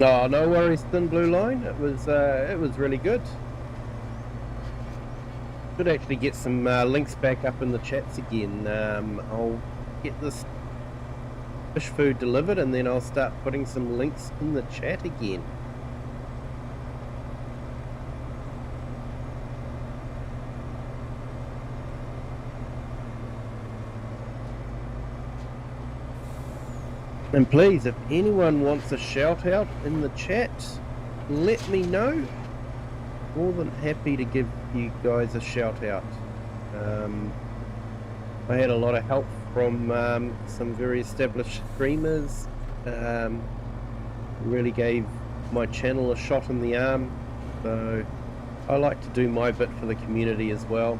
Oh, no worries, Thin Blue Line. It was really good. Should actually get some links back up in the chats again. I'll get this fish food delivered and then I'll start putting some links in the chat again. And please, if anyone wants a shout out in the chat, let me know. More than happy to give you guys a shout out. I had a lot of help from some very established streamers. Really gave my channel a shot in the arm. So I like to do my bit for the community as well.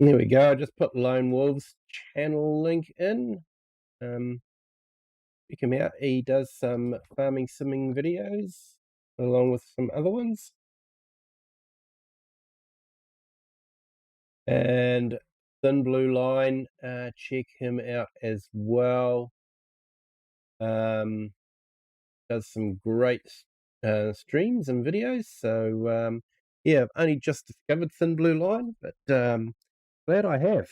There we go. I just put Lone Wolf's channel link in. Check him out. He does some farming simming videos along with some other ones. And Thin Blue Line, check him out as well. Does some great streams and videos. So yeah, I've only just discovered Thin Blue Line, but glad I have.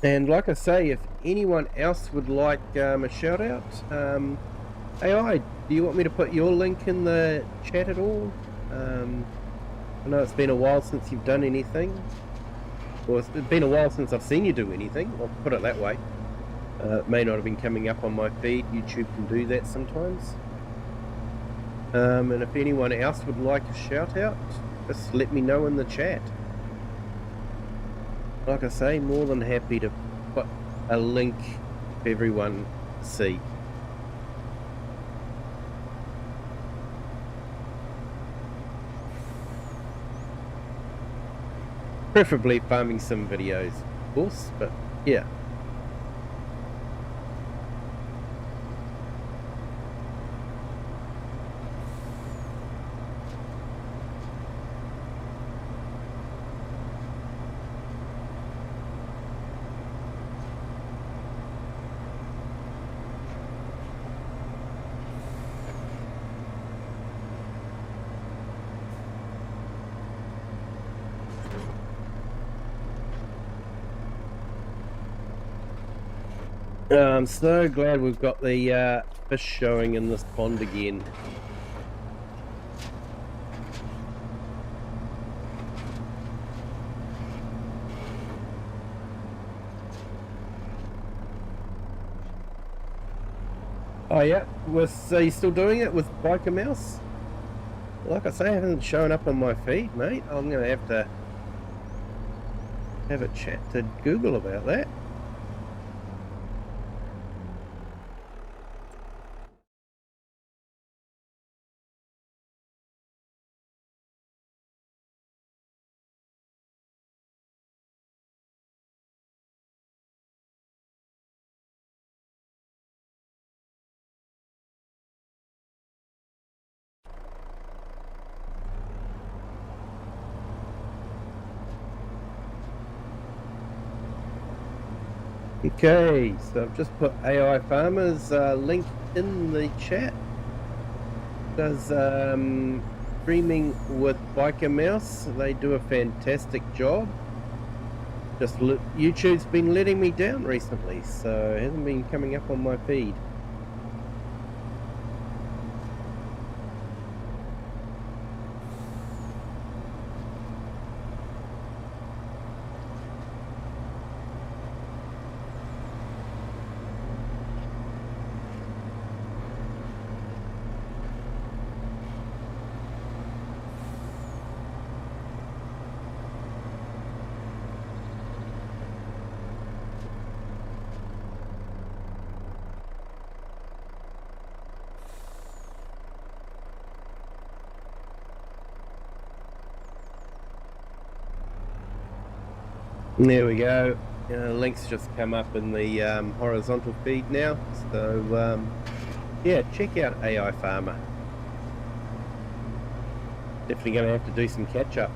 And like I say, if anyone else would like a shout out, AI, do you want me to put your link in the chat at all? I know it's been a while since you've done anything. Well, it's been a while since I've seen you do anything, I'll put it that way. It may not have been coming up on my feed. YouTube can do that sometimes. And if anyone else would like a shout out, just let me know in the chat. Like I say, more than happy to put a link for everyone to see. Preferably farming sim videos, of course, but yeah. I'm so glad we've got the fish showing in this pond again. Oh yeah, are you still doing it with Biker Mouse? Like I say, I haven't shown up on my feed, mate. I'm going to have a chat to Google about that. Okay, so I've just put AI Farmers link in the chat. Does streaming with Biker Mouse. They do a fantastic job. Just YouTube's been letting me down recently, so it hasn't been coming up on my feed. And there we go. Links just come up in the horizontal feed now. So yeah, check out AI Farmer. Definitely going to have to do some catch up.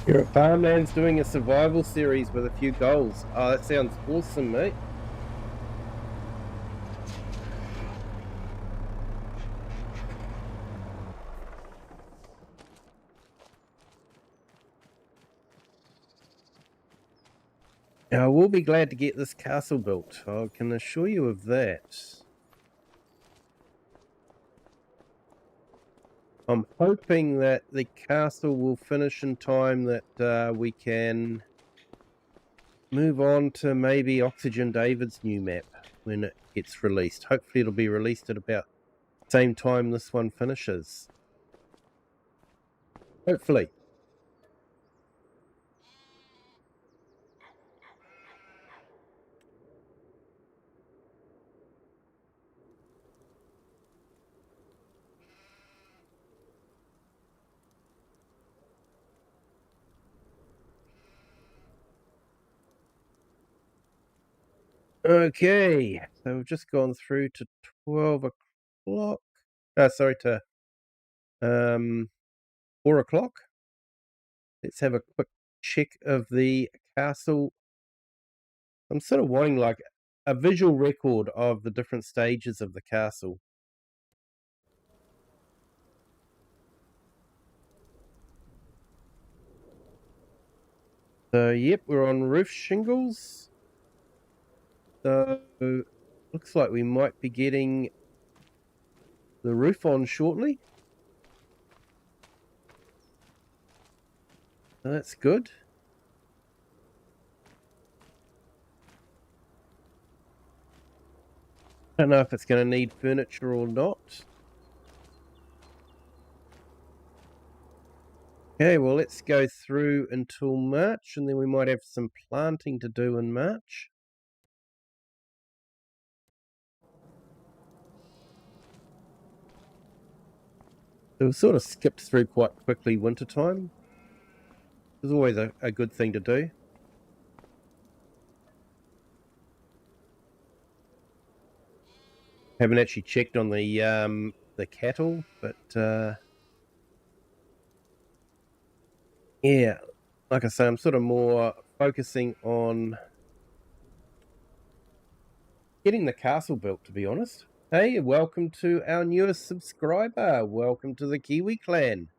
You're at Farmland's doing a survival series with a few goals. Oh, that sounds awesome, mate. Now, we'll be glad to get this castle built. I can assure you of that. I'm hoping that the castle will finish in time that we can move on to maybe Oxygen David's new map when it gets released. Hopefully it'll be released at about the same time this one finishes. Hopefully. Okay, so we've just gone through to 12 o'clock. Sorry, to 4 o'clock. Let's have a quick check of the castle. I'm sort of wanting like a visual record of the different stages of the castle. So, yep, we're on roof shingles. So, looks like we might be getting the roof on shortly. So that's good. I don't know if it's going to need furniture or not. Okay, well, let's go through until March, and then we might have some planting to do in March. So we've sort of skipped through quite quickly wintertime. It's always a good thing to do. Haven't actually checked on the cattle, but yeah, like I say, I'm sort of more focusing on getting the castle built, to be honest. Hey, welcome to our newest subscriber. Welcome to the Kiwi clan.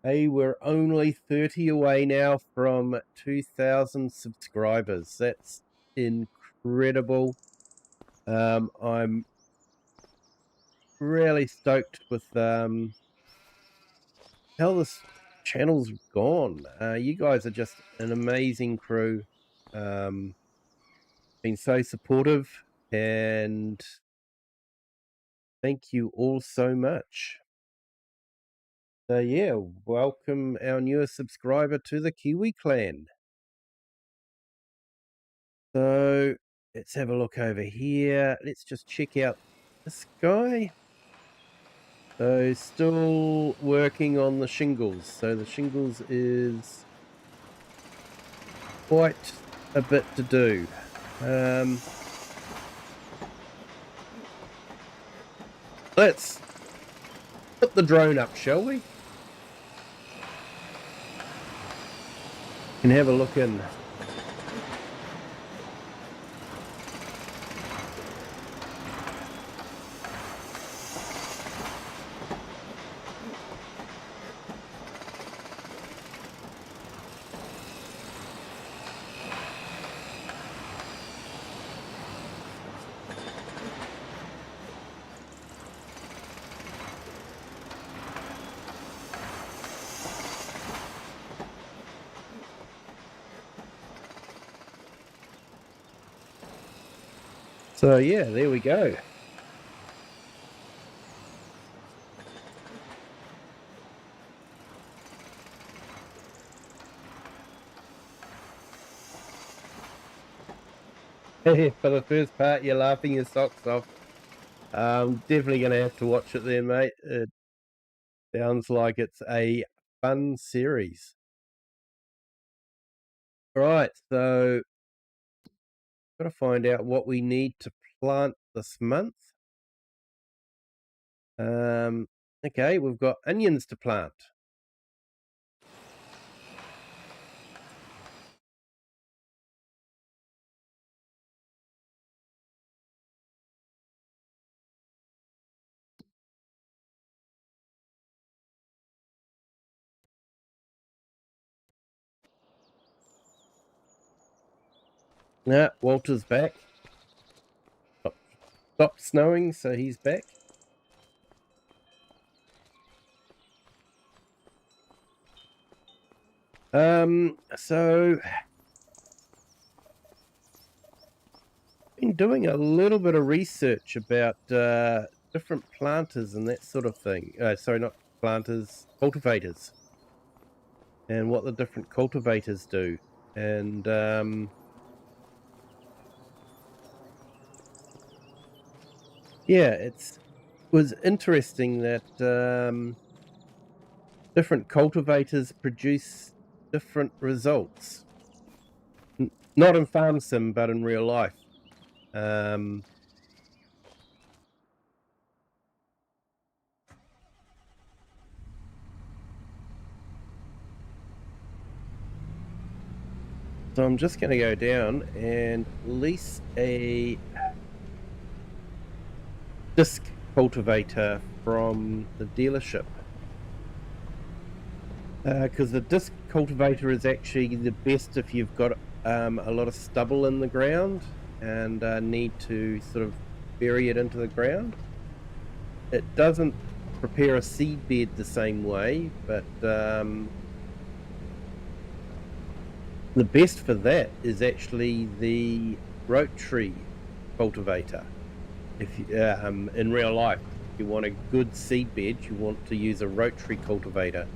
Hey, we're only 30 away now from 2,000 subscribers. That's incredible. I'm really stoked with how this channel's gone. You guys are just an amazing crew. Been so supportive, and thank you all so much. So yeah, welcome our newest subscriber to the Kiwi clan. So let's have a look over here. Let's just check out this guy. So still working on the shingles. So the shingles is quite a bit to do. Let's put the drone up, shall we? can have a look in. So yeah, there we go. For the first part, you're laughing your socks off. Definitely going to have to watch it then, mate. It sounds like it's a fun series. Right, so got to find out what we need to plant this month. Okay, we've got onions to plant. Yeah, Walter's back. Stopped snowing, so he's back. So been doing a little bit of research about different planters and that sort of thing. Sorry, not planters, cultivators, and what the different cultivators do. And yeah, it was interesting that different cultivators produce different results. Not in farm sim, but in real life. Um, so I'm just going to go down and lease a disc cultivator from the dealership. Because the disc cultivator is actually the best if you've got a lot of stubble in the ground and need to sort of bury it into the ground. It doesn't prepare a seed bed the same way, but the best for that is actually the rotary cultivator. If you, in real life, if you want a good seed bed, you want to use a rotary cultivator.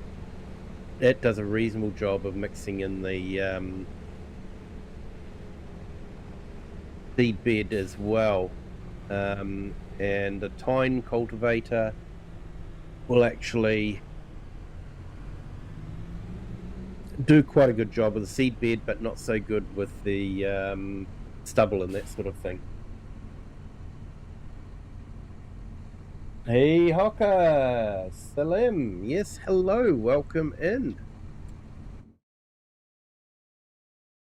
That does a reasonable job of mixing in the seed bed as well. And the tine cultivator will actually do quite a good job with the seed bed, but not so good with the stubble and that sort of thing. Hey, Hoka! Salim! Yes, hello, welcome in.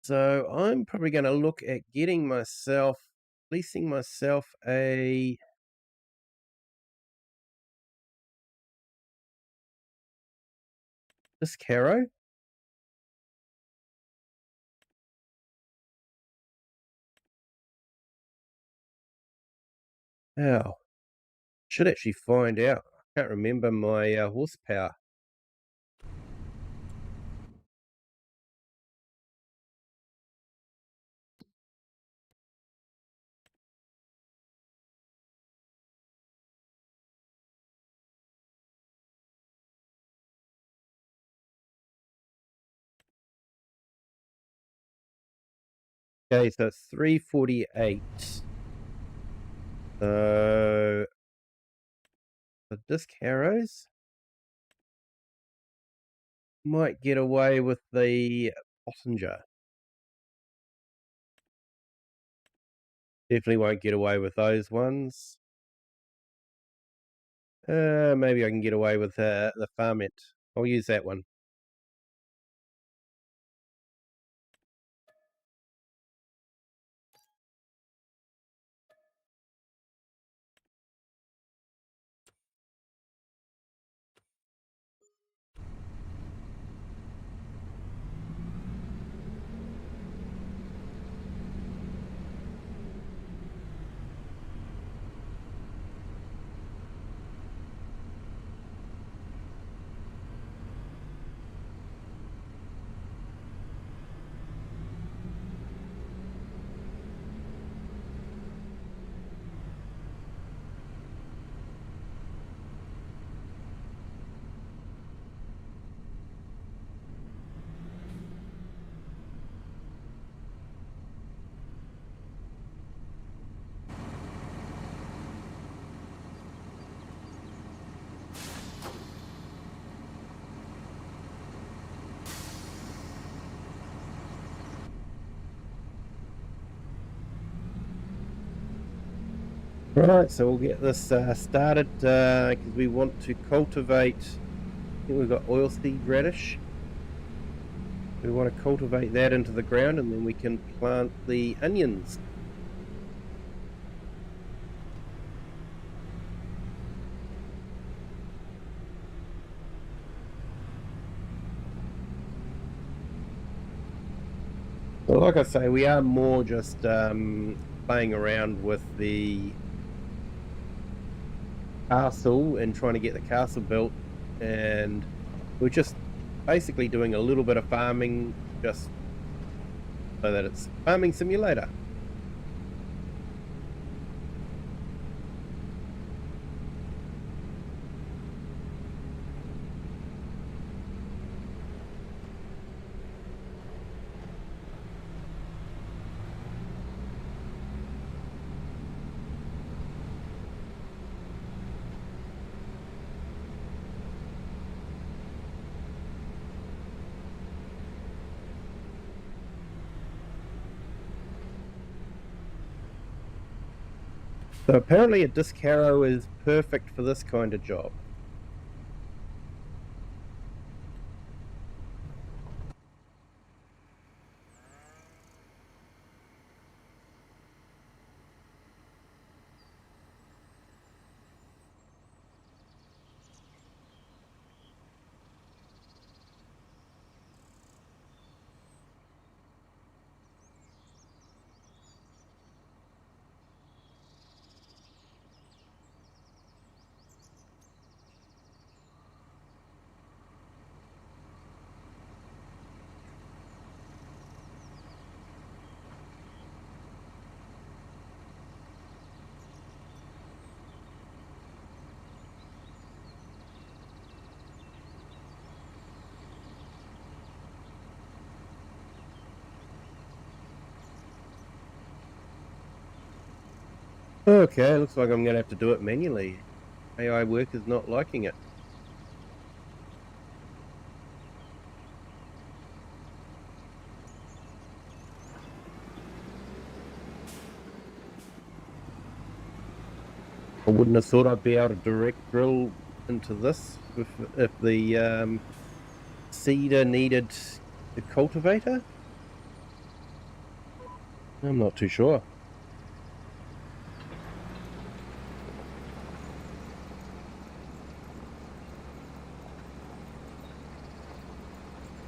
So I'm probably going to look at leasing myself a disc harrow. Oh, should actually find out. I can't remember my horsepower. Okay, so it's 348. So the disc harrows might get away with the Pottinger. Definitely won't get away with those ones. Maybe I can get away with the Farmette. I'll use that one. Right, so we'll get this started because we want to cultivate. I think we've got oilseed radish. We want to cultivate that into the ground, and then we can plant the onions. So like I say, we are more just playing around with the castle and trying to get the castle built, and we're just basically doing a little bit of farming just so that it's farming simulator. So apparently a disc harrow is perfect for this kind of job. Okay, looks like I'm going to have to do it manually. AI work is not liking it. I wouldn't have thought I'd be able to direct drill into this if the seeder needed the cultivator. I'm not too sure.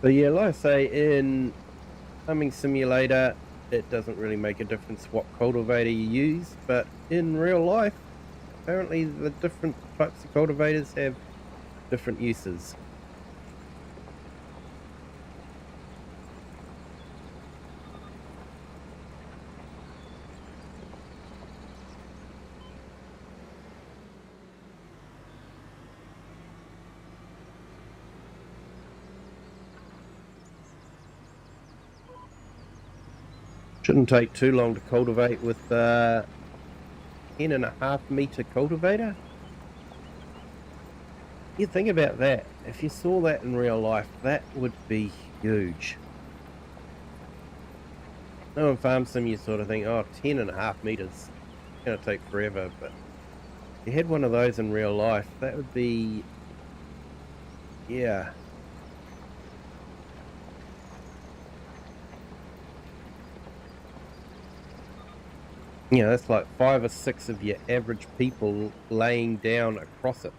But yeah, like I say, in Farming Simulator, it doesn't really make a difference what cultivator you use, but in real life, apparently the different types of cultivators have different uses. Shouldn't take too long to cultivate with 10.5 meter cultivator. You think about that. If you saw that in real life, that would be huge. No, in Farm Sim, you sort of think, oh, 10.5 meters, it's going to take forever. But if you had one of those in real life, that would be, yeah. You know, that's like 5 or 6 of your average people laying down across it.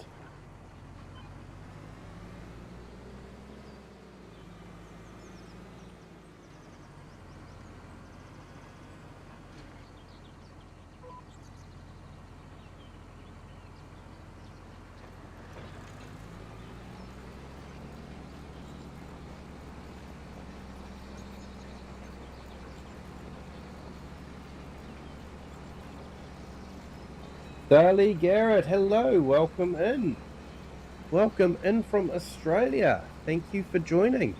Darley Garrett, hello, welcome in. Welcome in from Australia. Thank you for joining.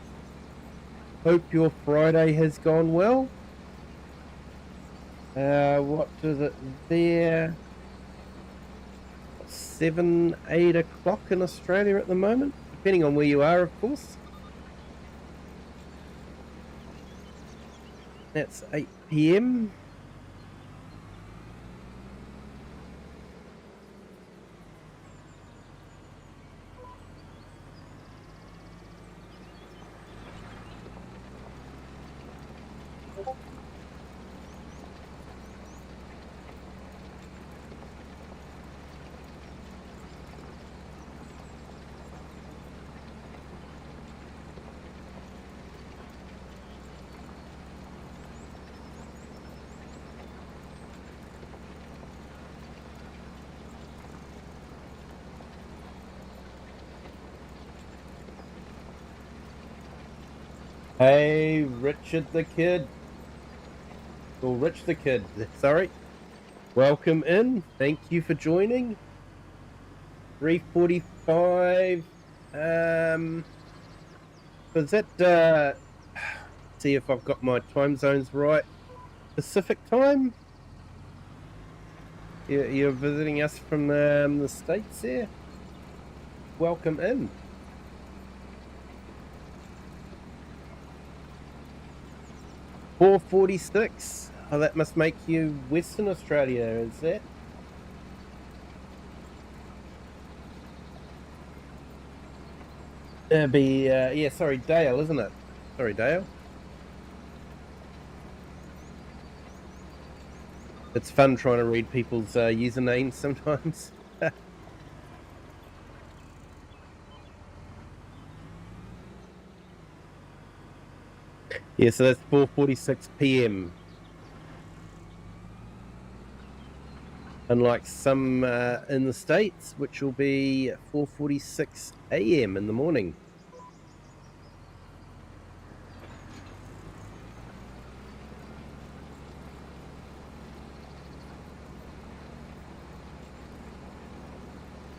Hope your Friday has gone well. What is it there? 7, 8 o'clock in Australia at the moment, depending on where you are, of course. That's 8 p.m. Hey, Richard the Kid, or Rich the Kid, sorry. Welcome in. Thank you for joining. 3:45. Was that see if I've got my time zones right. Pacific time? You're visiting us from the States there? Welcome in. 4:46. Oh, that must make you Western Australia, is that? It'd be yeah, sorry, Dale, isn't it? Sorry, Dale. It's fun trying to read people's usernames sometimes. Yeah, so that's 4:46 p.m. Unlike some in the States, which will be 4:46 a.m. in the morning.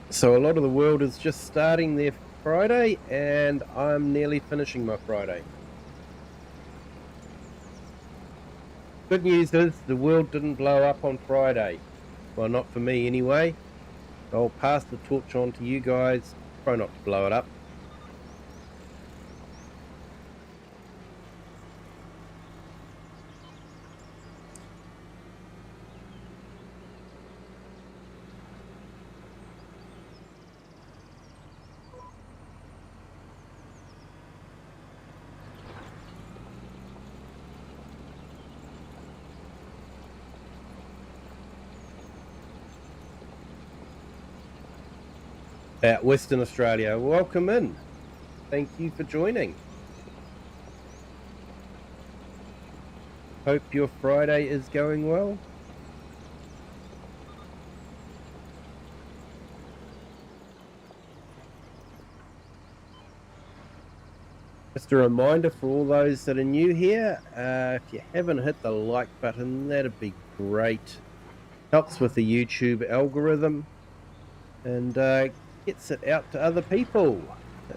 So a lot of the world is just starting their Friday, and I'm nearly finishing my Friday. Good news is the world didn't blow up on Friday. Well, not for me anyway. I'll pass the torch on to you guys. Try not to blow it up. Western Australia, welcome in. Thank you for joining. Hope your Friday is going well. Just a reminder for all those that are new here, if you haven't hit the like button, that'd be great. Helps with the YouTube algorithm and gets it out to other people.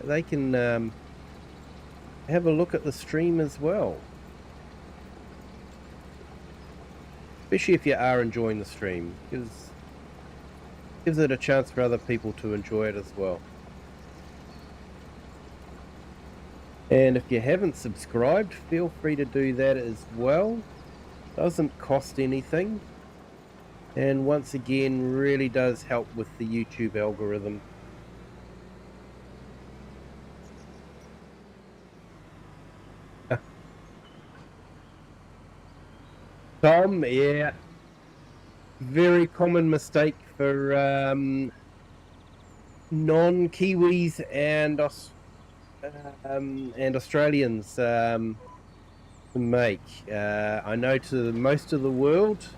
They can have a look at the stream as well. Especially if you are enjoying the stream, because gives it a chance for other people to enjoy it as well. And if you haven't subscribed, feel free to do that as well. Doesn't cost anything. And once again, really does help with the YouTube algorithm. Tom, yeah, very common mistake for non-Kiwis and Australians to make. I know to most of the world,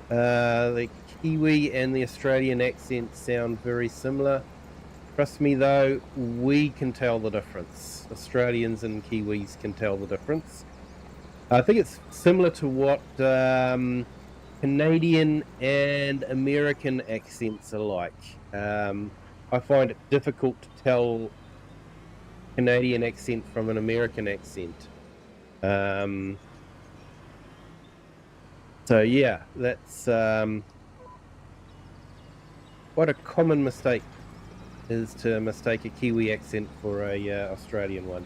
the Kiwi and the Australian accents sound very similar. Trust me though, we can tell the difference. Australians and Kiwis can tell the difference. I think it's similar to what Canadian and American accents are like. I find it difficult to tell Canadian accent from an American accent. So yeah, that's quite a common mistake, is to mistake a Kiwi accent for a Australian one.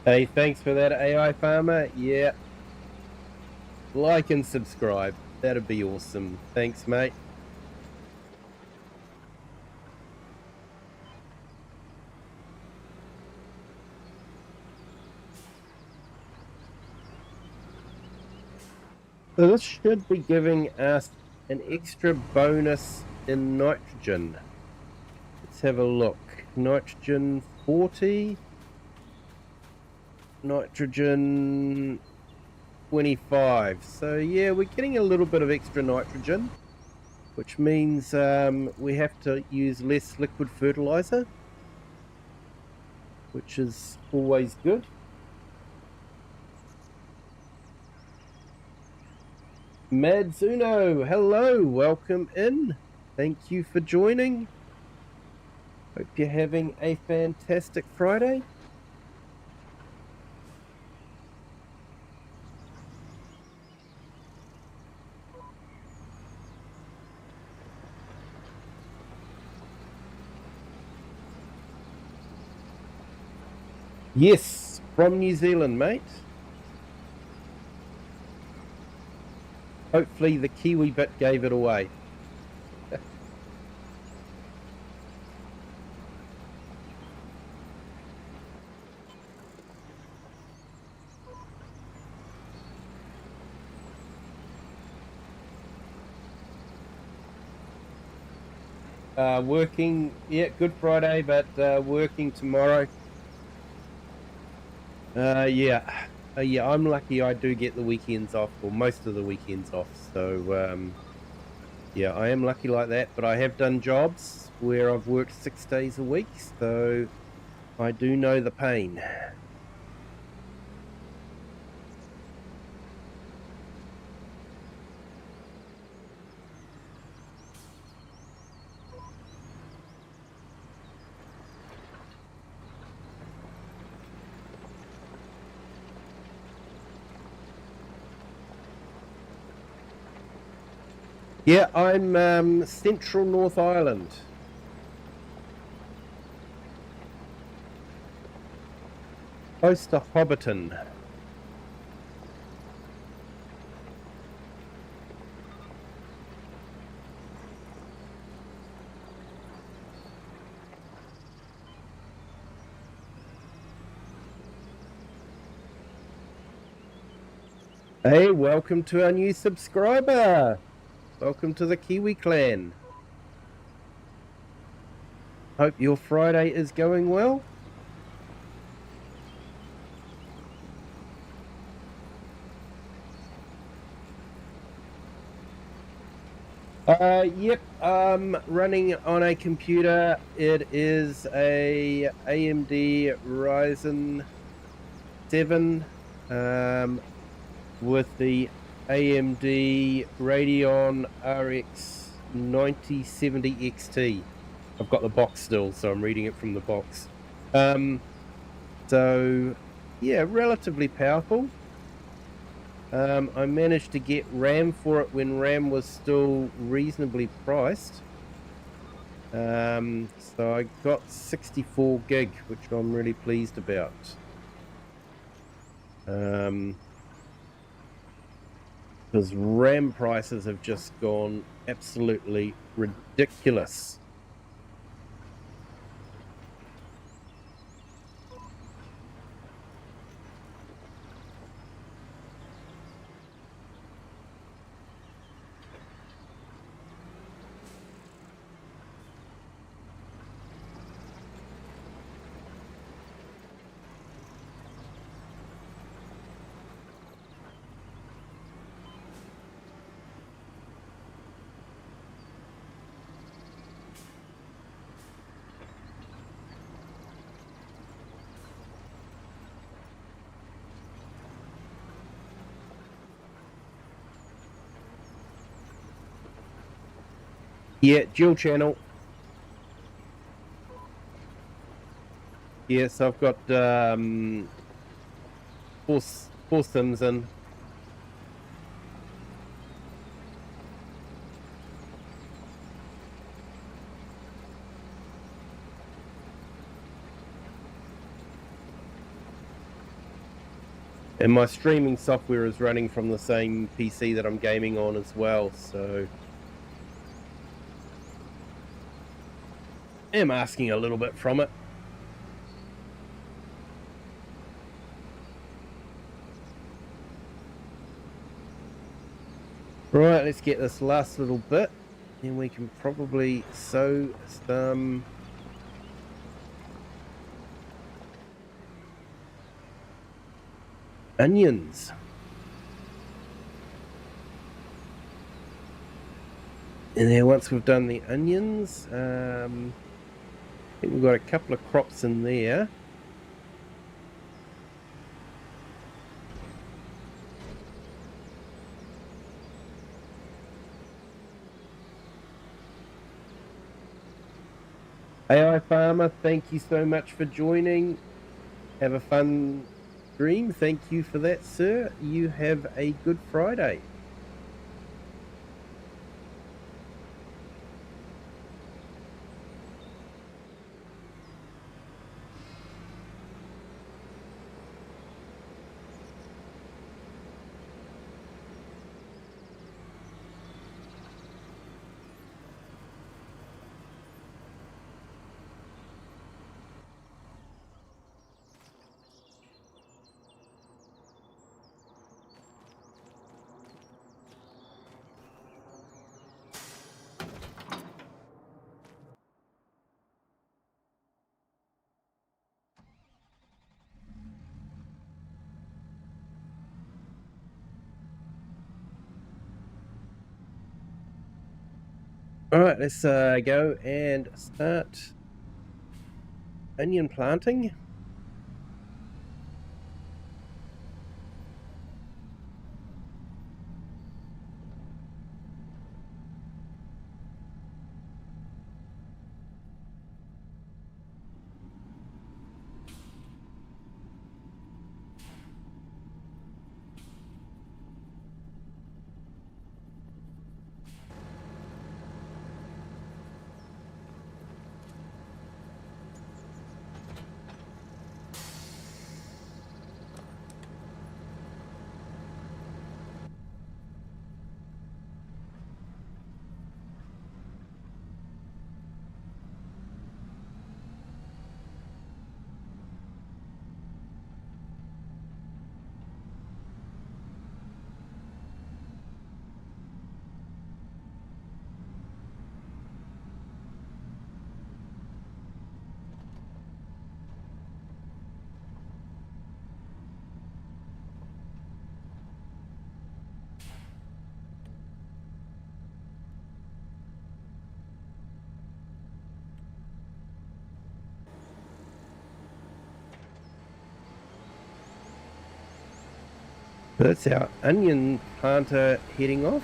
Hey, thanks for that, AI Farmer. Yeah. Like and subscribe. That'd be awesome. Thanks, mate. So this should be giving us an extra bonus in nitrogen. Let's have a look. Nitrogen 40, nitrogen 25. So yeah, we're getting a little bit of extra nitrogen, which means we have to use less liquid fertilizer, which is always good. Madzuno, hello, welcome in. Thank you for joining. Hope you're having a fantastic Friday. Yes, from New Zealand, mate. Hopefully the Kiwi bit gave it away. Working, yeah, Good Friday, but working tomorrow. Yeah, I'm lucky I do get the weekends off, or most of the weekends off. So, yeah, I am lucky like that, but I have done jobs where I've worked 6 days a week, so I do know the pain. Yeah, I'm Central North Island. Close to Hobbiton. Hey, welcome to our new subscriber. Welcome to the Kiwi clan. Hope your Friday is going well. Yep, running on a computer. It is a AMD Ryzen 7 with the AMD Radeon RX 9070 XT. I've got the box still, so I'm reading it from the box. So yeah, relatively powerful. I managed to get RAM for it when RAM was still reasonably priced. So I got 64 gig, which I'm really pleased about. Because RAM prices have just gone absolutely ridiculous. Yeah, dual channel. Yes, I've got four sims in. And my streaming software is running from the same PC that I'm gaming on as well, so I'm asking a little bit from it. Right, let's get this last little bit, and we can probably sow some onions. And then once we've done the onions, I think we've got a couple of crops in there. AI Farmer, thank you so much for joining. Have a fun stream. Thank you for that, sir. You have a good Friday. All right, let's go and start onion planting. That's our onion planter heading off.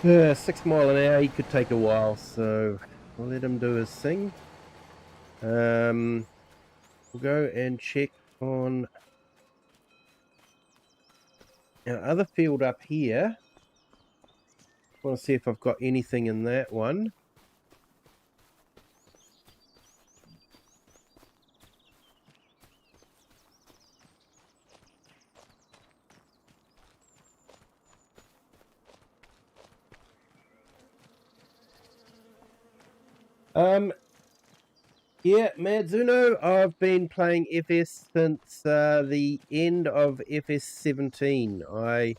Yeah, 6 mile an hour, he could take a while, so we'll let him do his thing. We'll go and check on our other field up here. I want to see if I've got anything in that one. Yeah, Madzuno, I've been playing FS since the end of FS 17. I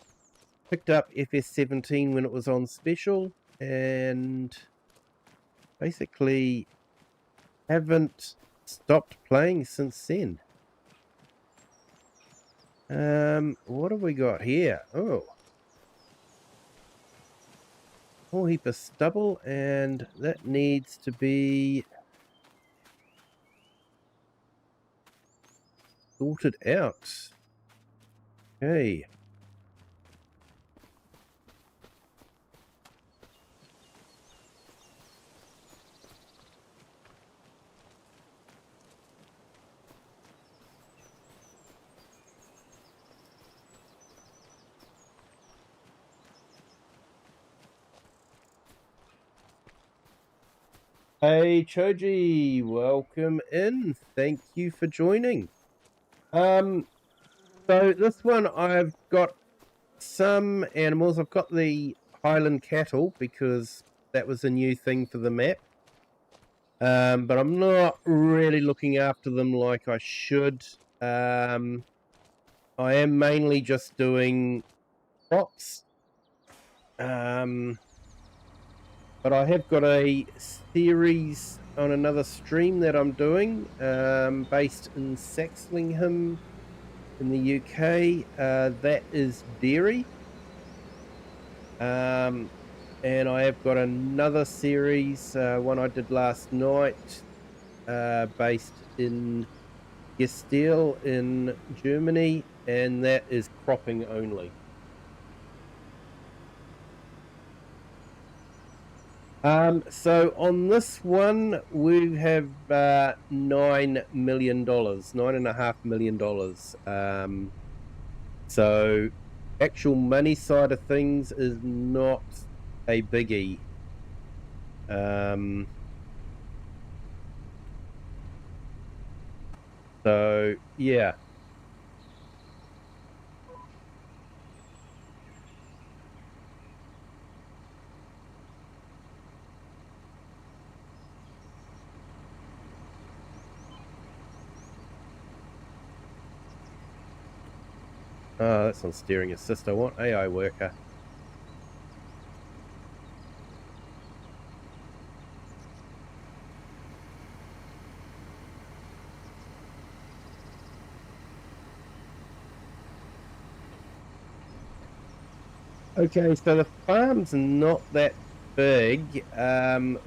picked up FS 17 when it was on special and basically haven't stopped playing since then. What have we got here? Oh, whole heap of stubble, and that needs to be sorted out. Okay. Hey Choji, welcome in. Thank you for joining. So this one I've got some animals. I've got the Highland cattle because that was a new thing for the map. But I'm not really looking after them like I should. I am mainly just doing crops. But I have got a series on another stream that I'm doing, based in Saxlingham in the UK. That is dairy. And I have got another series, one I did last night, based in Gestel in Germany, and that is cropping only. So on this one, we have $9 million, $9.5 million. So actual money side of things is not a biggie. So yeah. Oh, that's on steering assist. I want AI worker. Okay, so the farm's not that big.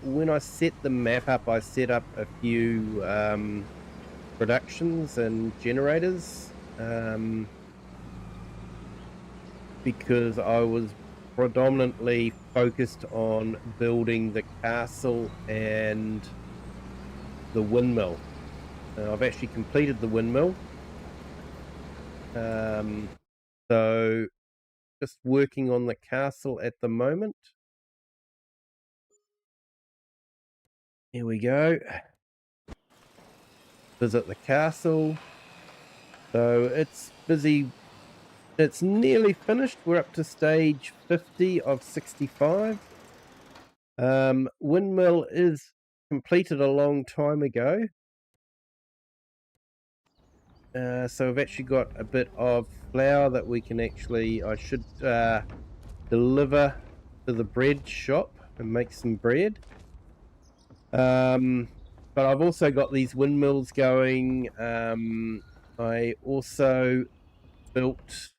When I set the map up, I set up a few productions and generators, because I was predominantly focused on building the castle and the windmill. I've actually completed the windmill. So just working on the castle at the moment. Here we go. Visit the castle. So it's busy. It's nearly finished. We're up to stage 50 of 65. Windmill is completed a long time ago. So I've actually got a bit of flour that we can actually, I should deliver to the bread shop and make some bread. But I've also got these windmills going. I also built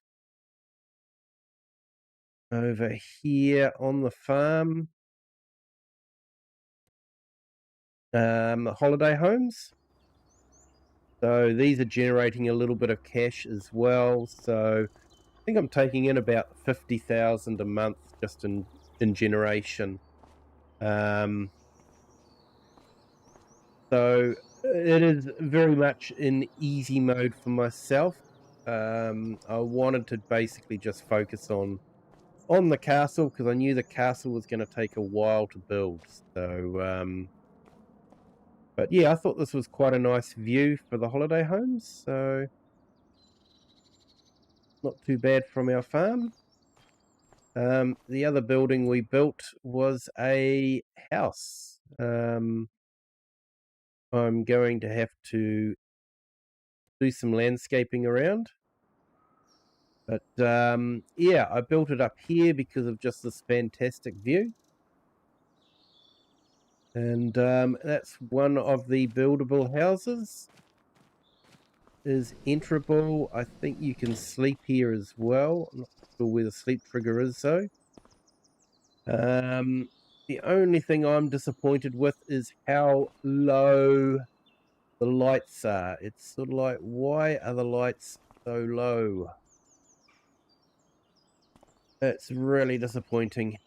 over here on the farm holiday homes. So these are generating a little bit of cash as well. So I think I'm taking in about 50,000 a month just in generation. So it is very much in easy mode for myself. I wanted to basically just focus on the castle because I knew the castle was going to take a while to build. So, but yeah, I thought this was quite a nice view for the holiday homes. So not too bad from our farm. The other building we built was a house. I'm going to have to do some landscaping around. But yeah, I built it up here because of just this fantastic view. And that's one of the buildable houses. Is enterable. I think you can sleep here as well. I'm not sure where the sleep trigger is though. The only thing I'm disappointed with is how low the lights are. It's sort of like, why are the lights so low? It's really disappointing.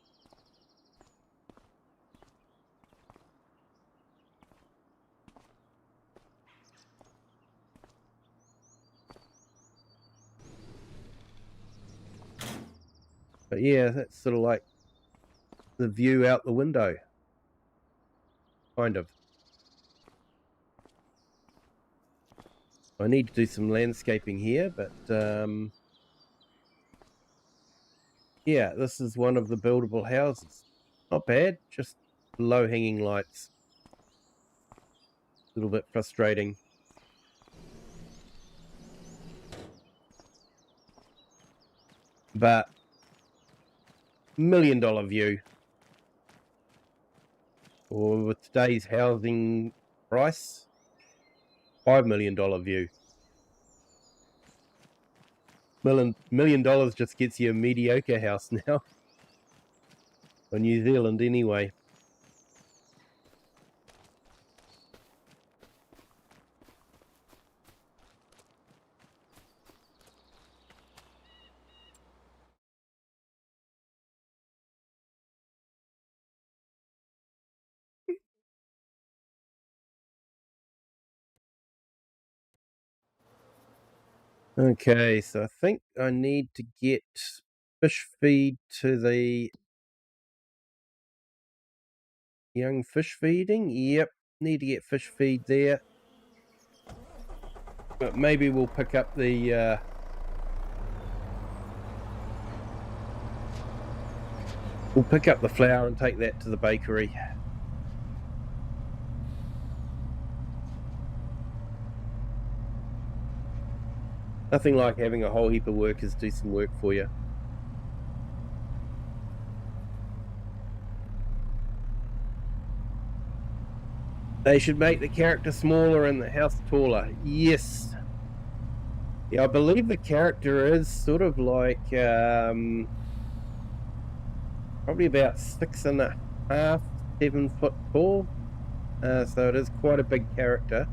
But yeah, that's sort of like the view out the window. kind of. I need to do some landscaping here, but yeah, this is one of the buildable houses. Not bad, just low-hanging lights. A little bit frustrating. But $1 million view. Or with today's housing price, $5 million view. $1 million just gets you a mediocre house now. For New Zealand anyway. Okay, so I think I need to get fish feed to the young fish feeding. Yep, need to get fish feed there. But maybe we'll pick up the flour and take that to the bakery. Nothing like having a whole heap of workers do some work for you. They should make the character smaller and the house taller. Yes. Yeah, I believe the character is sort of like probably about 6.5, 7 foot tall. So it is quite a big character.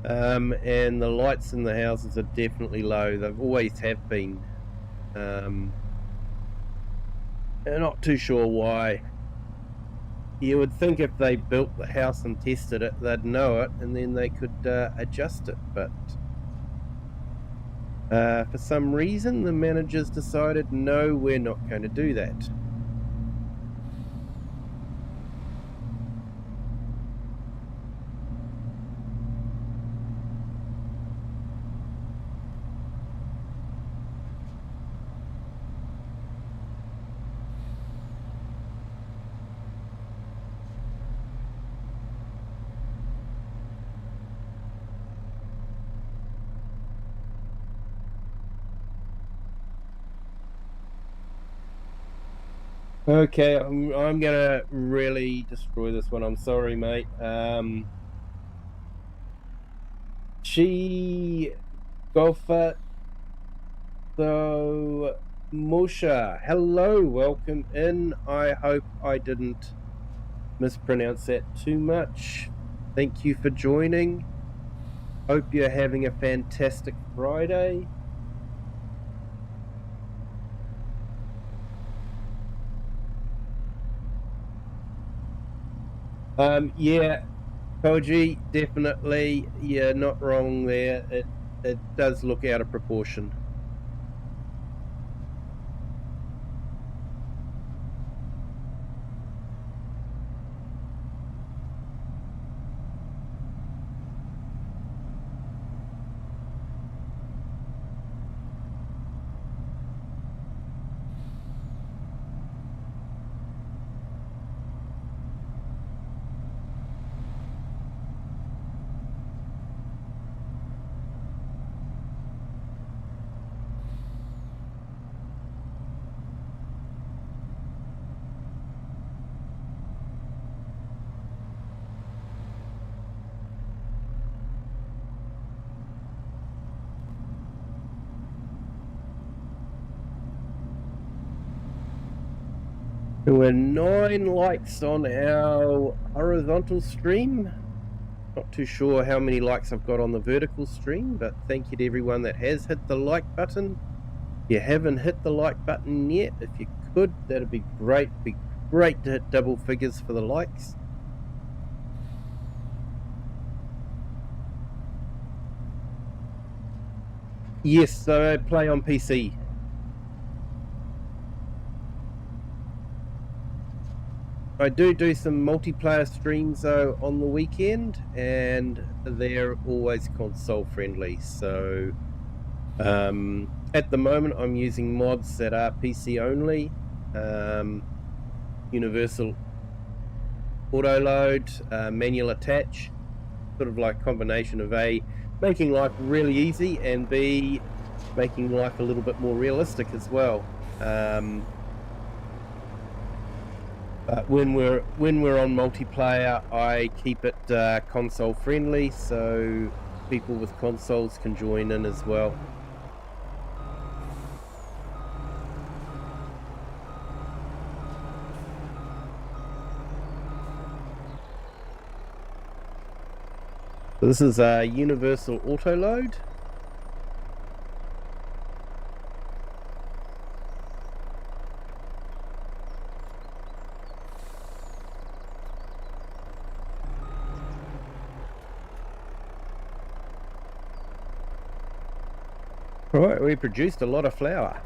And the lights in the houses are definitely low. They've always have been. I'm not too sure why. You would think if they built the house and tested it, they'd know it, and then they could adjust it. But for some reason, the managers decided, no, we're not going to do that. Okay, I'm gonna really destroy this one. I'm sorry, mate. She Gofa. So Musha, hello, welcome in. I hope I didn't mispronounce that too much. Thank you for joining. Hope you're having a fantastic Friday. Yeah, Koji, definitely. You're not wrong there. It does look out of proportion. There were 9 likes on our horizontal stream. Not too sure how many likes I've got on the vertical stream, but thank you to everyone that has hit the like button. If you haven't hit the like button yet, if you could, that'd be great. It'd be great to hit double figures for the likes. Yes, so I play on PC. I do some multiplayer streams though on the weekend, and they're always console friendly. So at the moment, I'm using mods that are PC only, universal auto load, manual attach, sort of like combination of A, making life really easy, and B, making life a little bit more realistic as well. But when we're on multiplayer, I keep it console friendly, so people with consoles can join in as well. So this is a universal auto load. Right, we produced a lot of flour.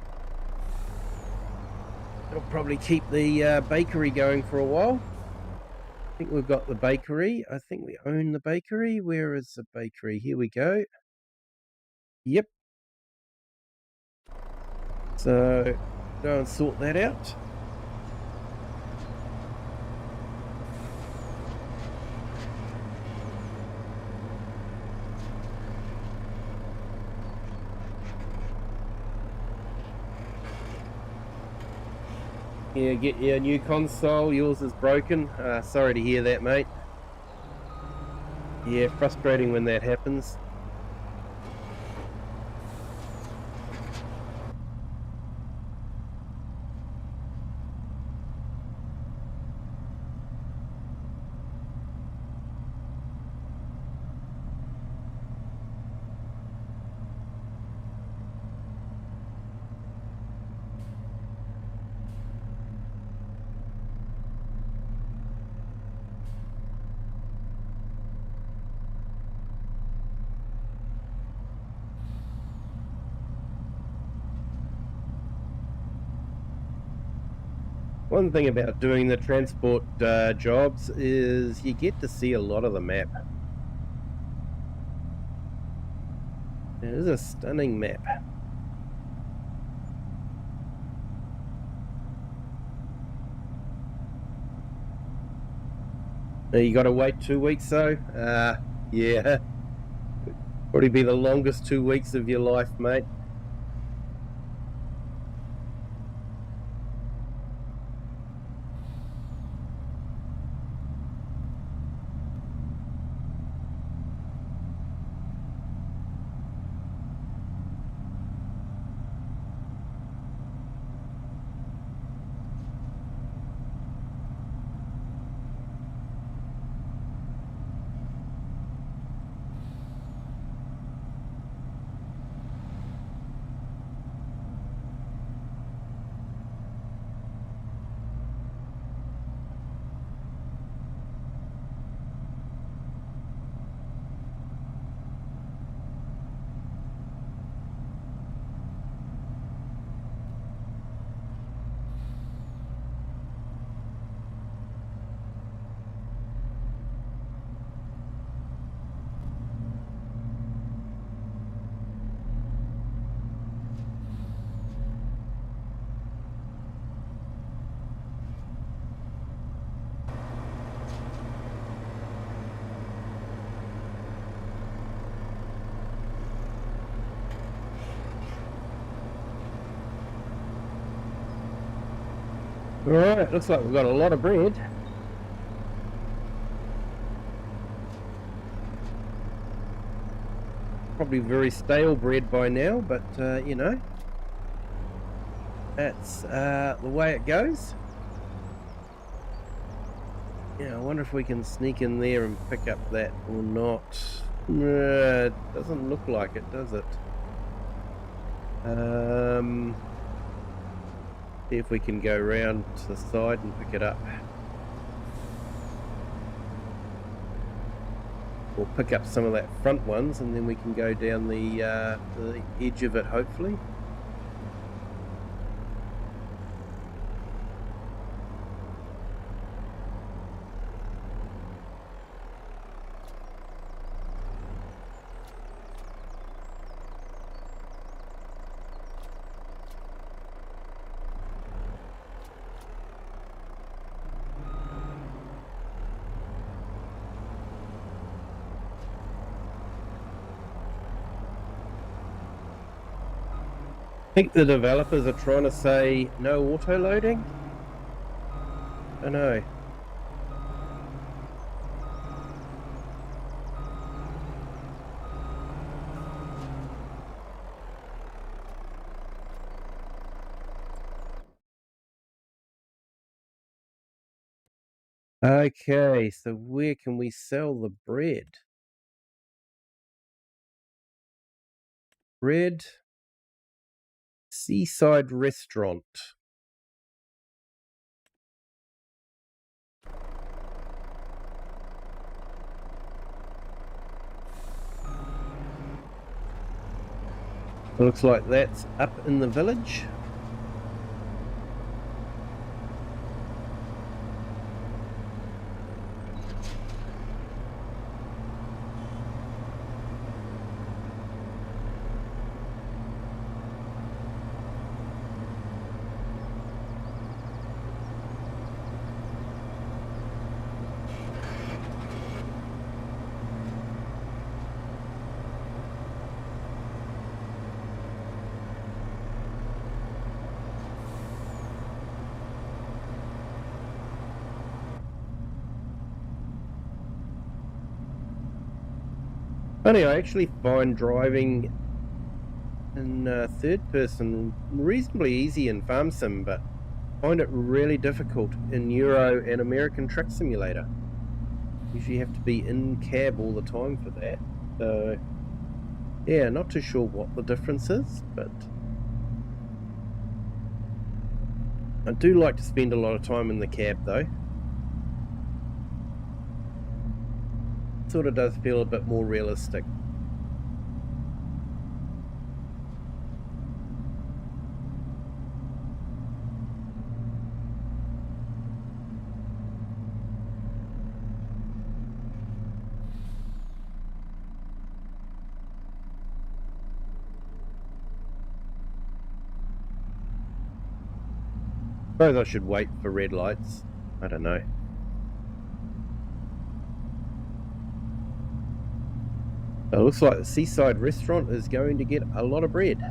It'll probably keep the bakery going for a while. I think we've got the bakery. I think we own the bakery. Where is the bakery? Here we go. Yep. So go and sort that out. Yeah, get your new console. Yours is broken. Sorry to hear that, mate. Yeah, frustrating when that happens. One thing about doing the transport jobs is you get to see a lot of the map. It is a stunning map. Now you got to wait 2 weeks though. Yeah, probably be the longest 2 weeks of your life, mate. Alright, looks like we've got a lot of bread. Probably very stale bread by now, but you know, that's the way it goes. Yeah, I wonder if we can sneak in there and pick up that or not. It doesn't look like it, does it? See if we can go round to the side and pick it up. We'll pick up some of that front ones and then we can go down the edge of it, hopefully. think the developers are trying to say no auto loading. I know. Okay, so where can we sell the bread? Bread, seaside restaurant. Looks like that's up in the village. Funny, I actually find driving in third person reasonably easy in Farm Sim, but find it really difficult in Euro and American Truck Simulator. Usually have to be in cab all the time for that. So yeah, not too sure what the difference is, but I do like to spend a lot of time in the cab though. Sort of does feel a bit more realistic. Suppose I should wait for red lights. I don't know. It looks like the seaside restaurant is going to get a lot of bread.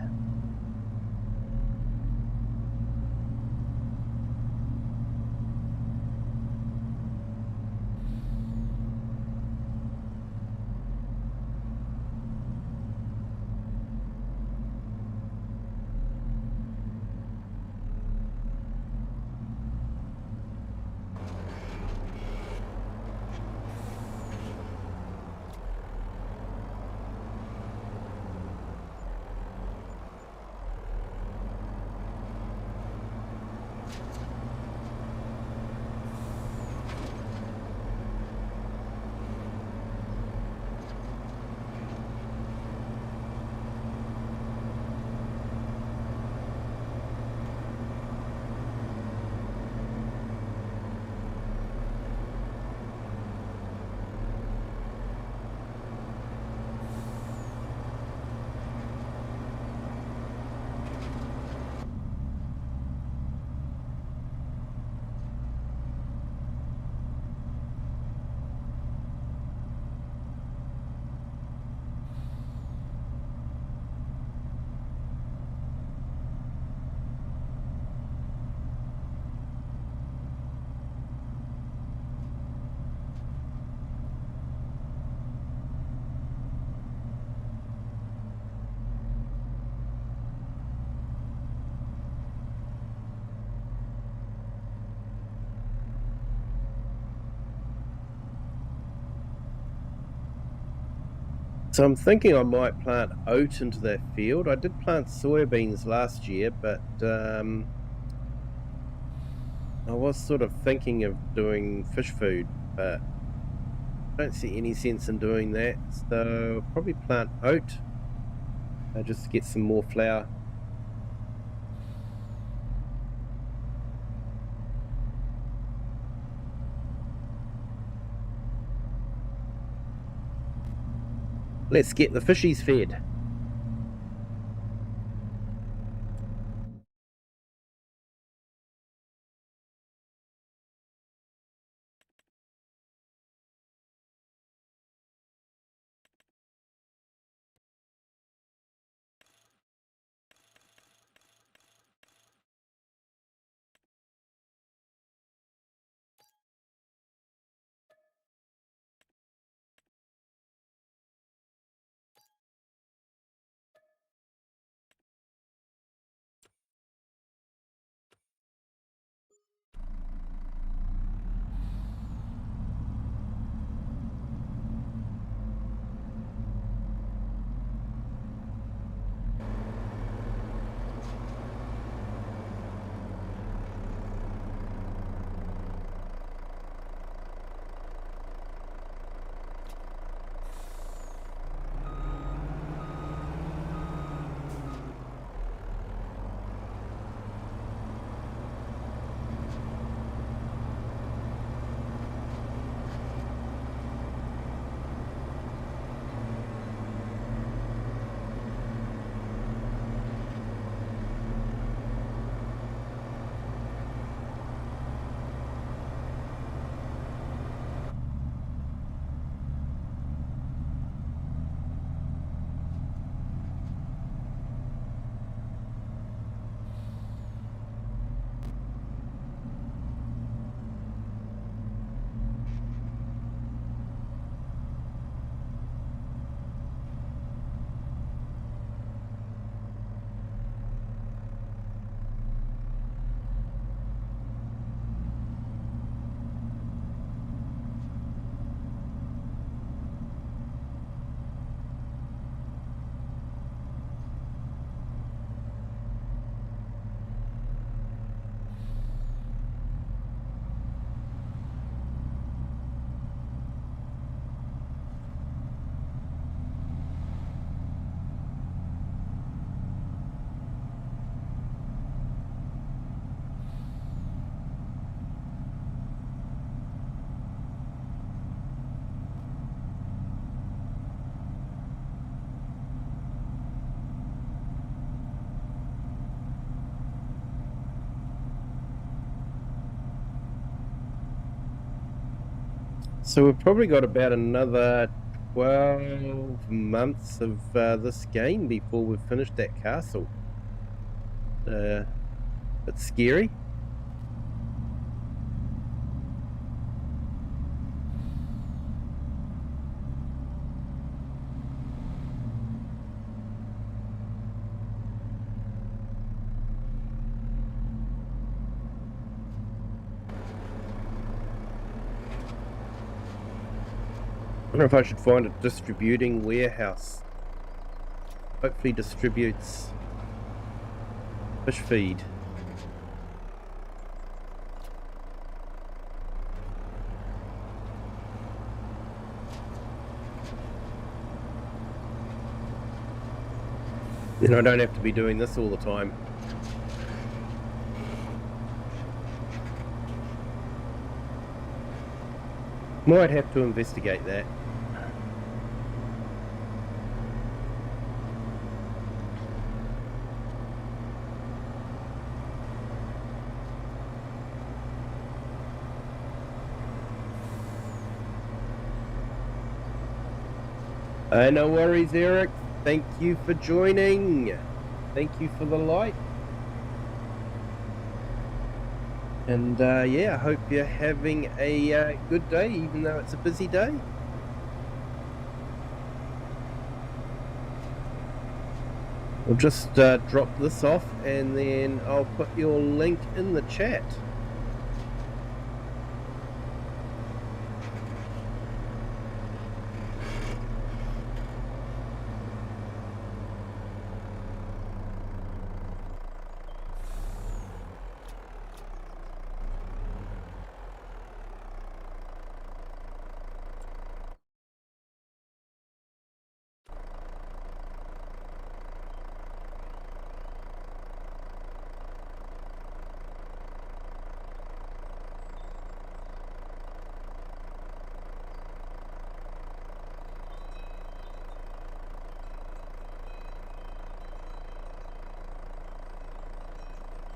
So I'm thinking I might plant oat into that field. I did plant soybeans last year, but I was sort of thinking of doing fish food, but I don't see any sense in doing that. So I'll probably plant oat just to get some more flour. Let's get the fishies fed. So we've probably got about another 12 months of this game before we've finished that castle. It's scary. I don't know if I should find a distributing warehouse. Hopefully distributes fish feed. Then I don't have to be doing this all the time. Might have to investigate that. No worries, Eric. Thank you for joining. Thank you for the like. And yeah, I hope you're having a good day, even though it's a busy day. I'll just drop this off and then I'll put your link in the chat.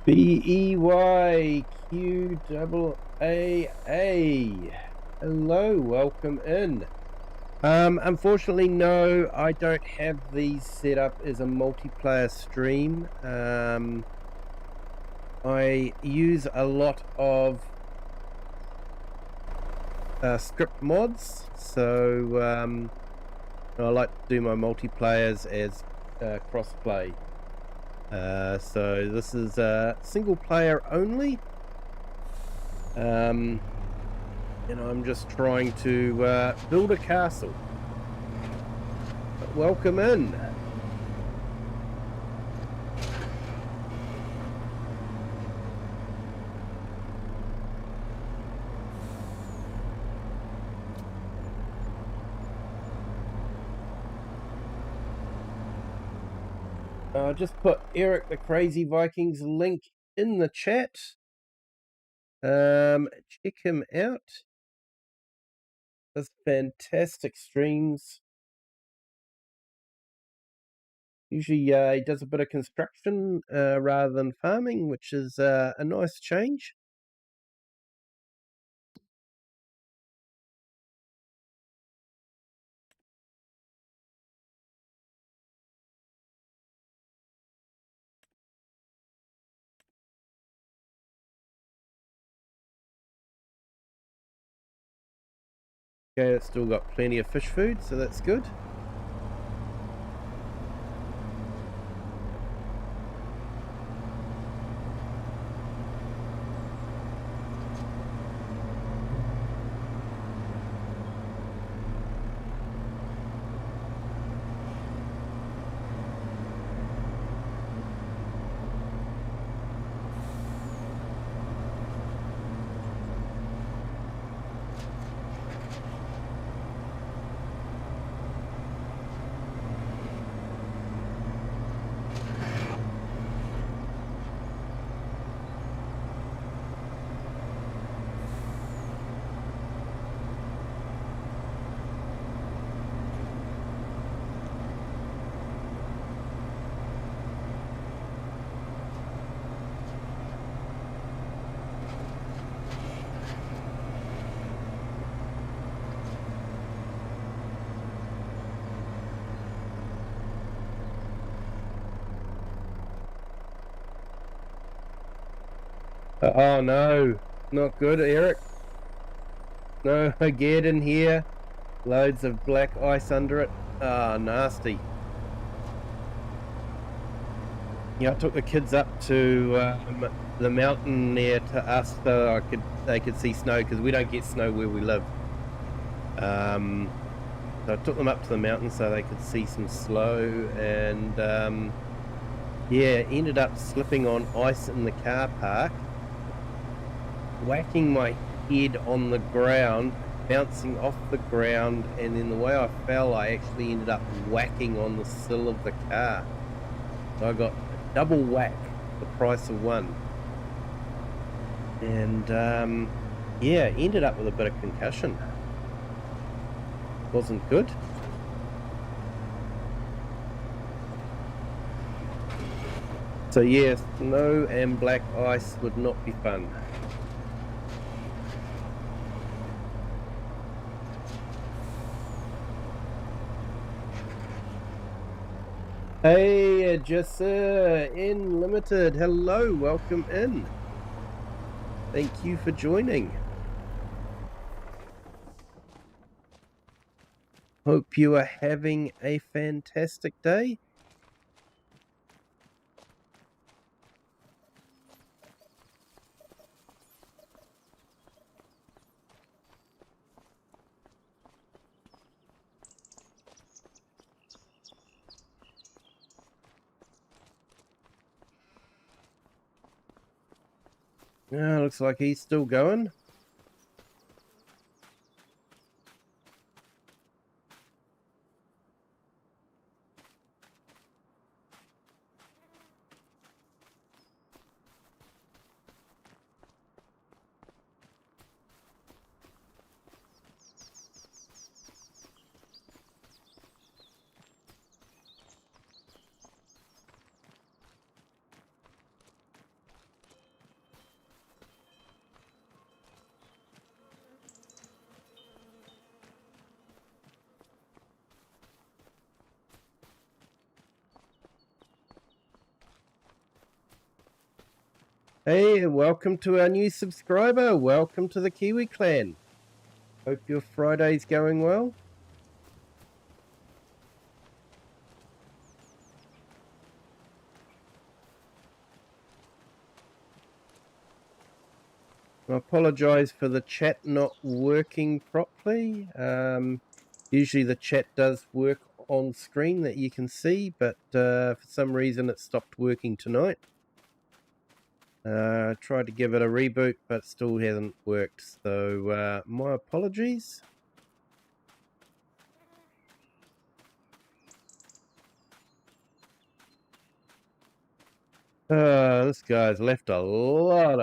BEYQAAA. Hello, welcome in. Unfortunately, no, I don't have these set up as a multiplayer stream. I use a lot of script mods, so I like to do my multiplayers as crossplay. So this is single player only, and I'm just trying to build a castle. But welcome in. I'll just put Eric the Crazy Vikings link in the chat. Check him out. Does fantastic streams. Usually he does a bit of construction rather than farming, which is a nice change. Okay, it's still got plenty of fish food, so that's good. Oh no, not good, Eric. No, get in here. Loads of black ice under it. Ah, nasty. Yeah, I took the kids up to the mountain near to us so they could see snow, because we don't get snow where we live. So I took them up to the mountain so they could see some snow, and yeah, ended up slipping on ice in the car park, whacking my head on the ground, bouncing off the ground, and then the way I fell, I actually ended up whacking on the sill of the car. So I got a double whack, the price of one. And yeah, ended up with a bit of concussion. Wasn't good. So yeah, snow and black ice would not be fun. Hey, Jessa in Limited, hello, welcome in. Thank you for joining. Hope you are having a fantastic day. Looks like he's still going. Hey, welcome to our new subscriber. Welcome to the Kiwi clan. Hope your Friday's going well. I apologize for the chat not working properly. Usually the chat does work on screen that you can see, but for some reason it stopped working tonight. Tried to give it a reboot, but still hasn't worked, so my apologies. This guy's left a lot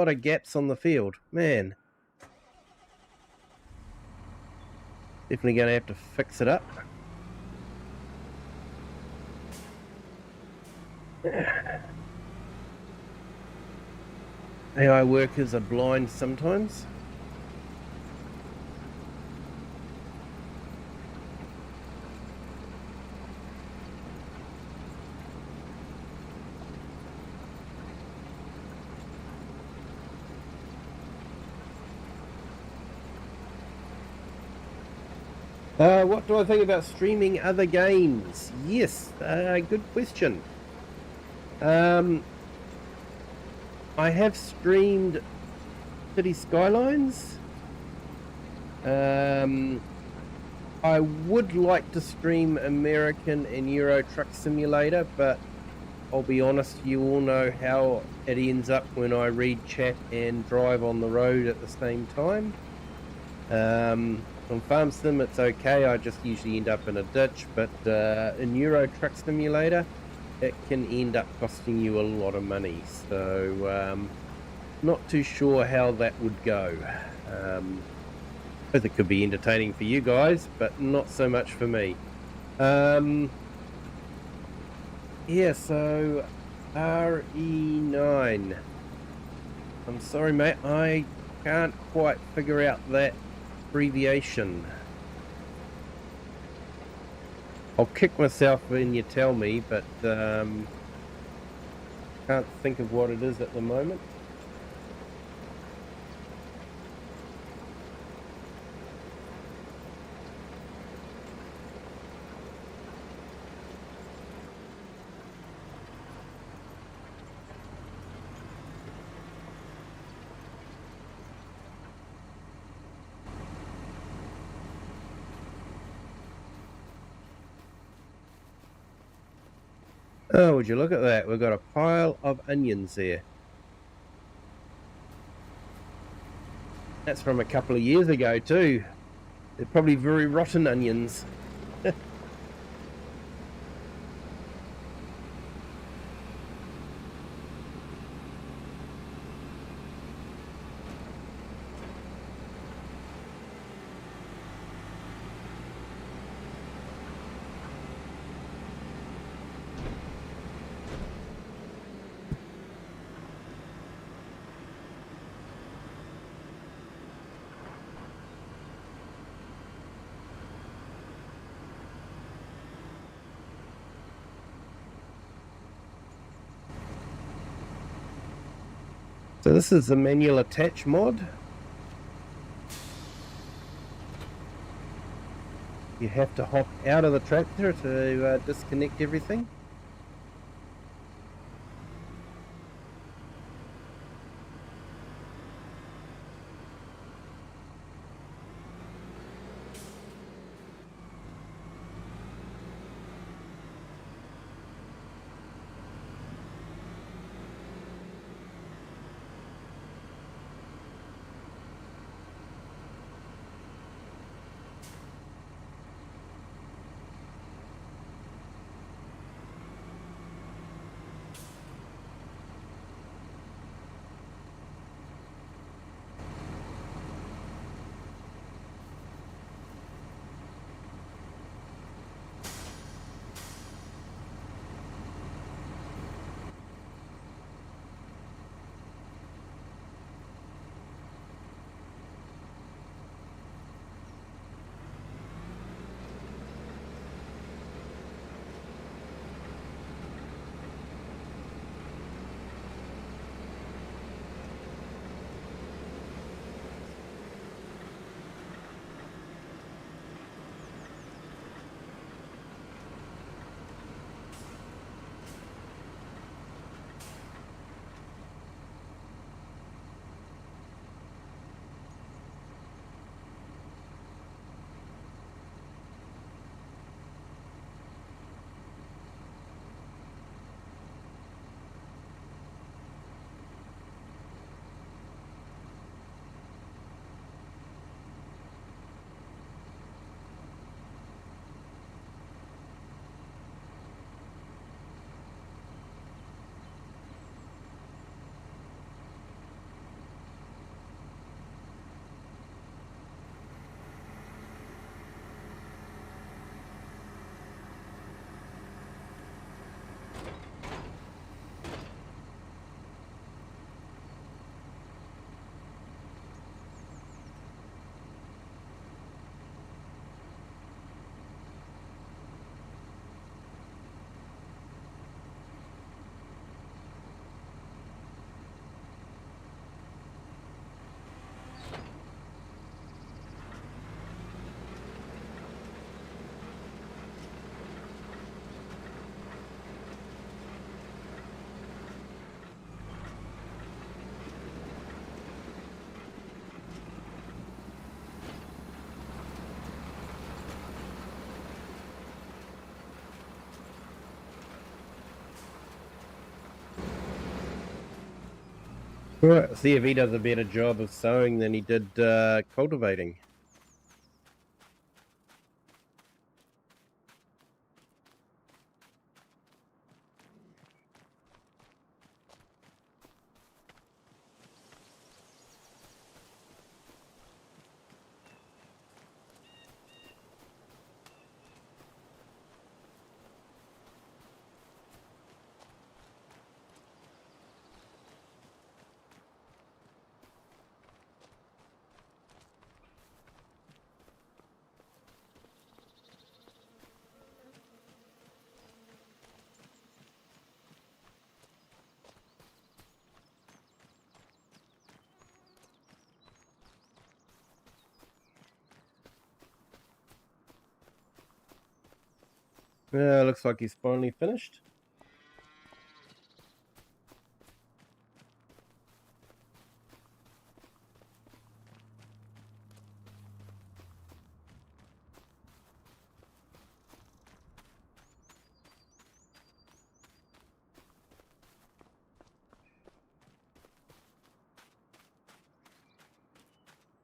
of gaps on the field, man. Definitely going to have to fix it up. AI workers are blind sometimes. What do I think about streaming other games? Yes, good question. I have streamed City Skylines. I would like to stream American and Euro Truck Simulator, but I'll be honest, you all know how it ends up when I read chat and drive on the road at the same time. On Farm Sim it's okay, I just usually end up in a ditch, but in Euro Truck Simulator it can end up costing you a lot of money, so not too sure how that would go. It could be entertaining for you guys, but not so much for me. Yeah, so RE9. I'm sorry, mate, I can't quite figure out that abbreviation. I'll kick myself when you tell me, but Can't think of what it is at the moment. Oh, would you look at that? We've got a pile of onions there. That's from a couple of years ago too. They're probably very rotten onions. So this is the manual attach mod. You have to hop out of the tractor to disconnect everything. Right, see if he does a better job of sowing than he did cultivating. Looks like he's finally finished.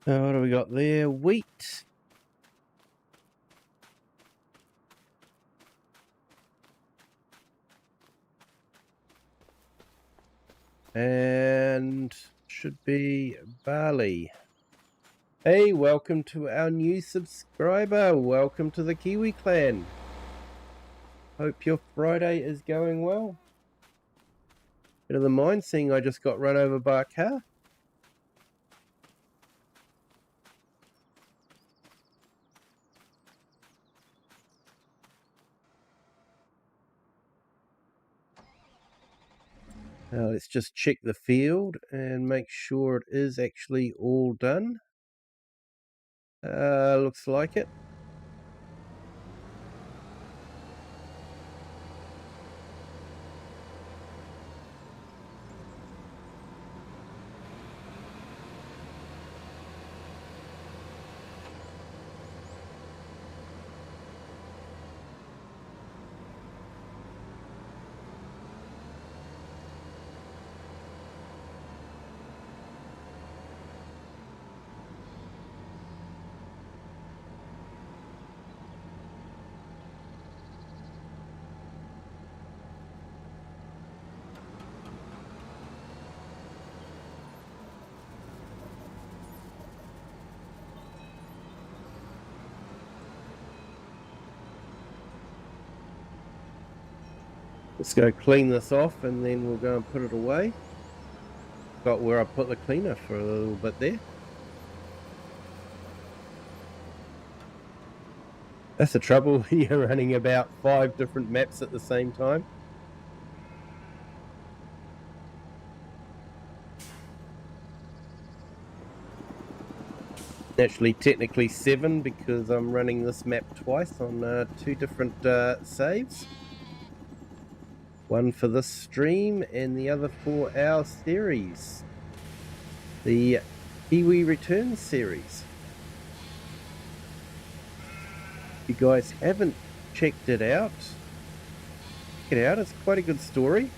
What do we got there? Wheat. And should be barley. Hey, welcome to our new subscriber. Welcome to the Kiwi clan. Hope your Friday is going well. Bit of the mind seeing I just got run over by a car. Now let's just check the field and make sure it is actually all done. Looks like it. Let's go clean this off and then we'll go and put it away. Got where I put the cleaner for a little bit there. That's the trouble, you're running about 5 different maps at the same time. Actually, technically 7 because I'm running this map twice on 2 different saves. One for this stream and the other for our series, the Kiwi Returns series. If you guys haven't checked it out, check it out. It's quite a good story.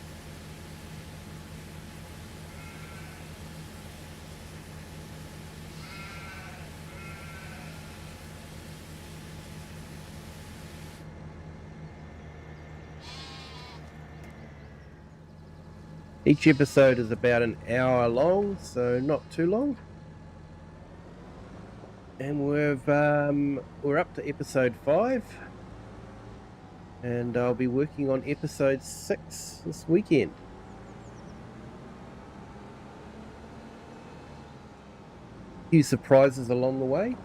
Each episode is about an hour long, so not too long. And we're up to episode 5. And I'll be working on episode 6 this weekend. A few surprises along the way.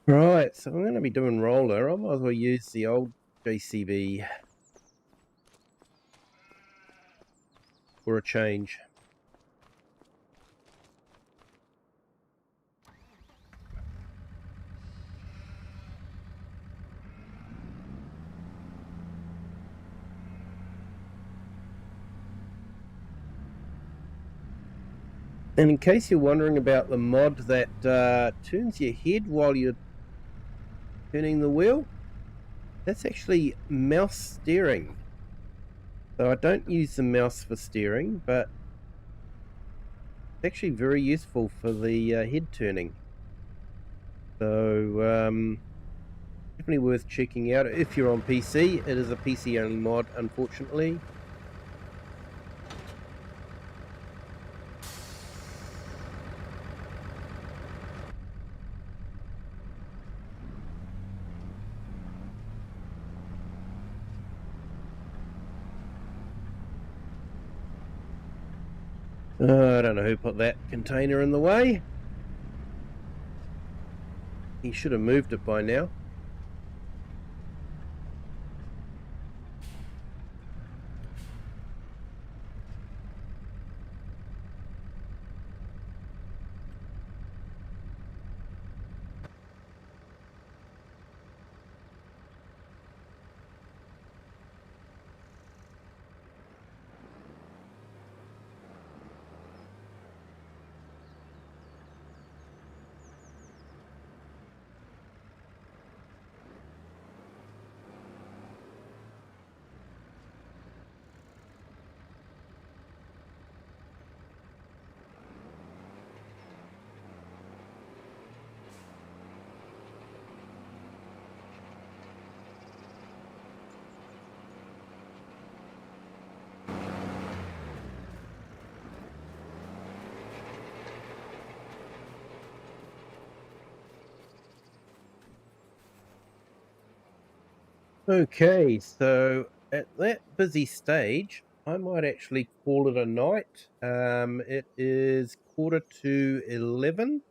Right, so I'm going to be doing roller. I might as well use the old JCB for a change. And in case you're wondering about the mod that turns your head while you're turning the wheel, that's actually mouse steering. So I don't use the mouse for steering, but it's actually very useful for the head turning. So definitely worth checking out if you're on PC. It is a PC only mod, unfortunately. I don't know who put that container in the way. He should have moved it by now. Okay, so at that busy stage, I might actually call it a night. It is 11:15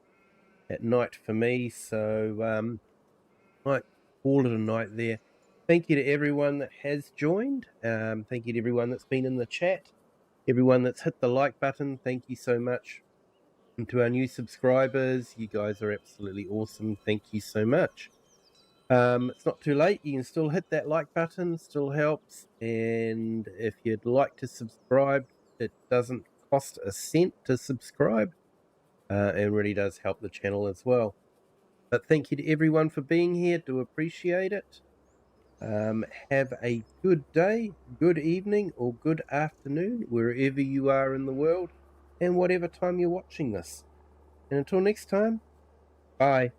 at night for me, so might call it a night there. Thank you to everyone that has joined. Thank you to everyone that's been in the chat, everyone that's hit the like button. Thank you so much. And to our new subscribers, you guys are absolutely awesome. Thank you so much. It's not too late. You can still hit that like button, still helps. And if you'd like to subscribe, it doesn't cost a cent to subscribe, and really does help the channel as well. But thank you to everyone for being here. Do appreciate it. Have a good day, good evening, or good afternoon, wherever you are in the world, and whatever time you're watching this. And until next time, bye.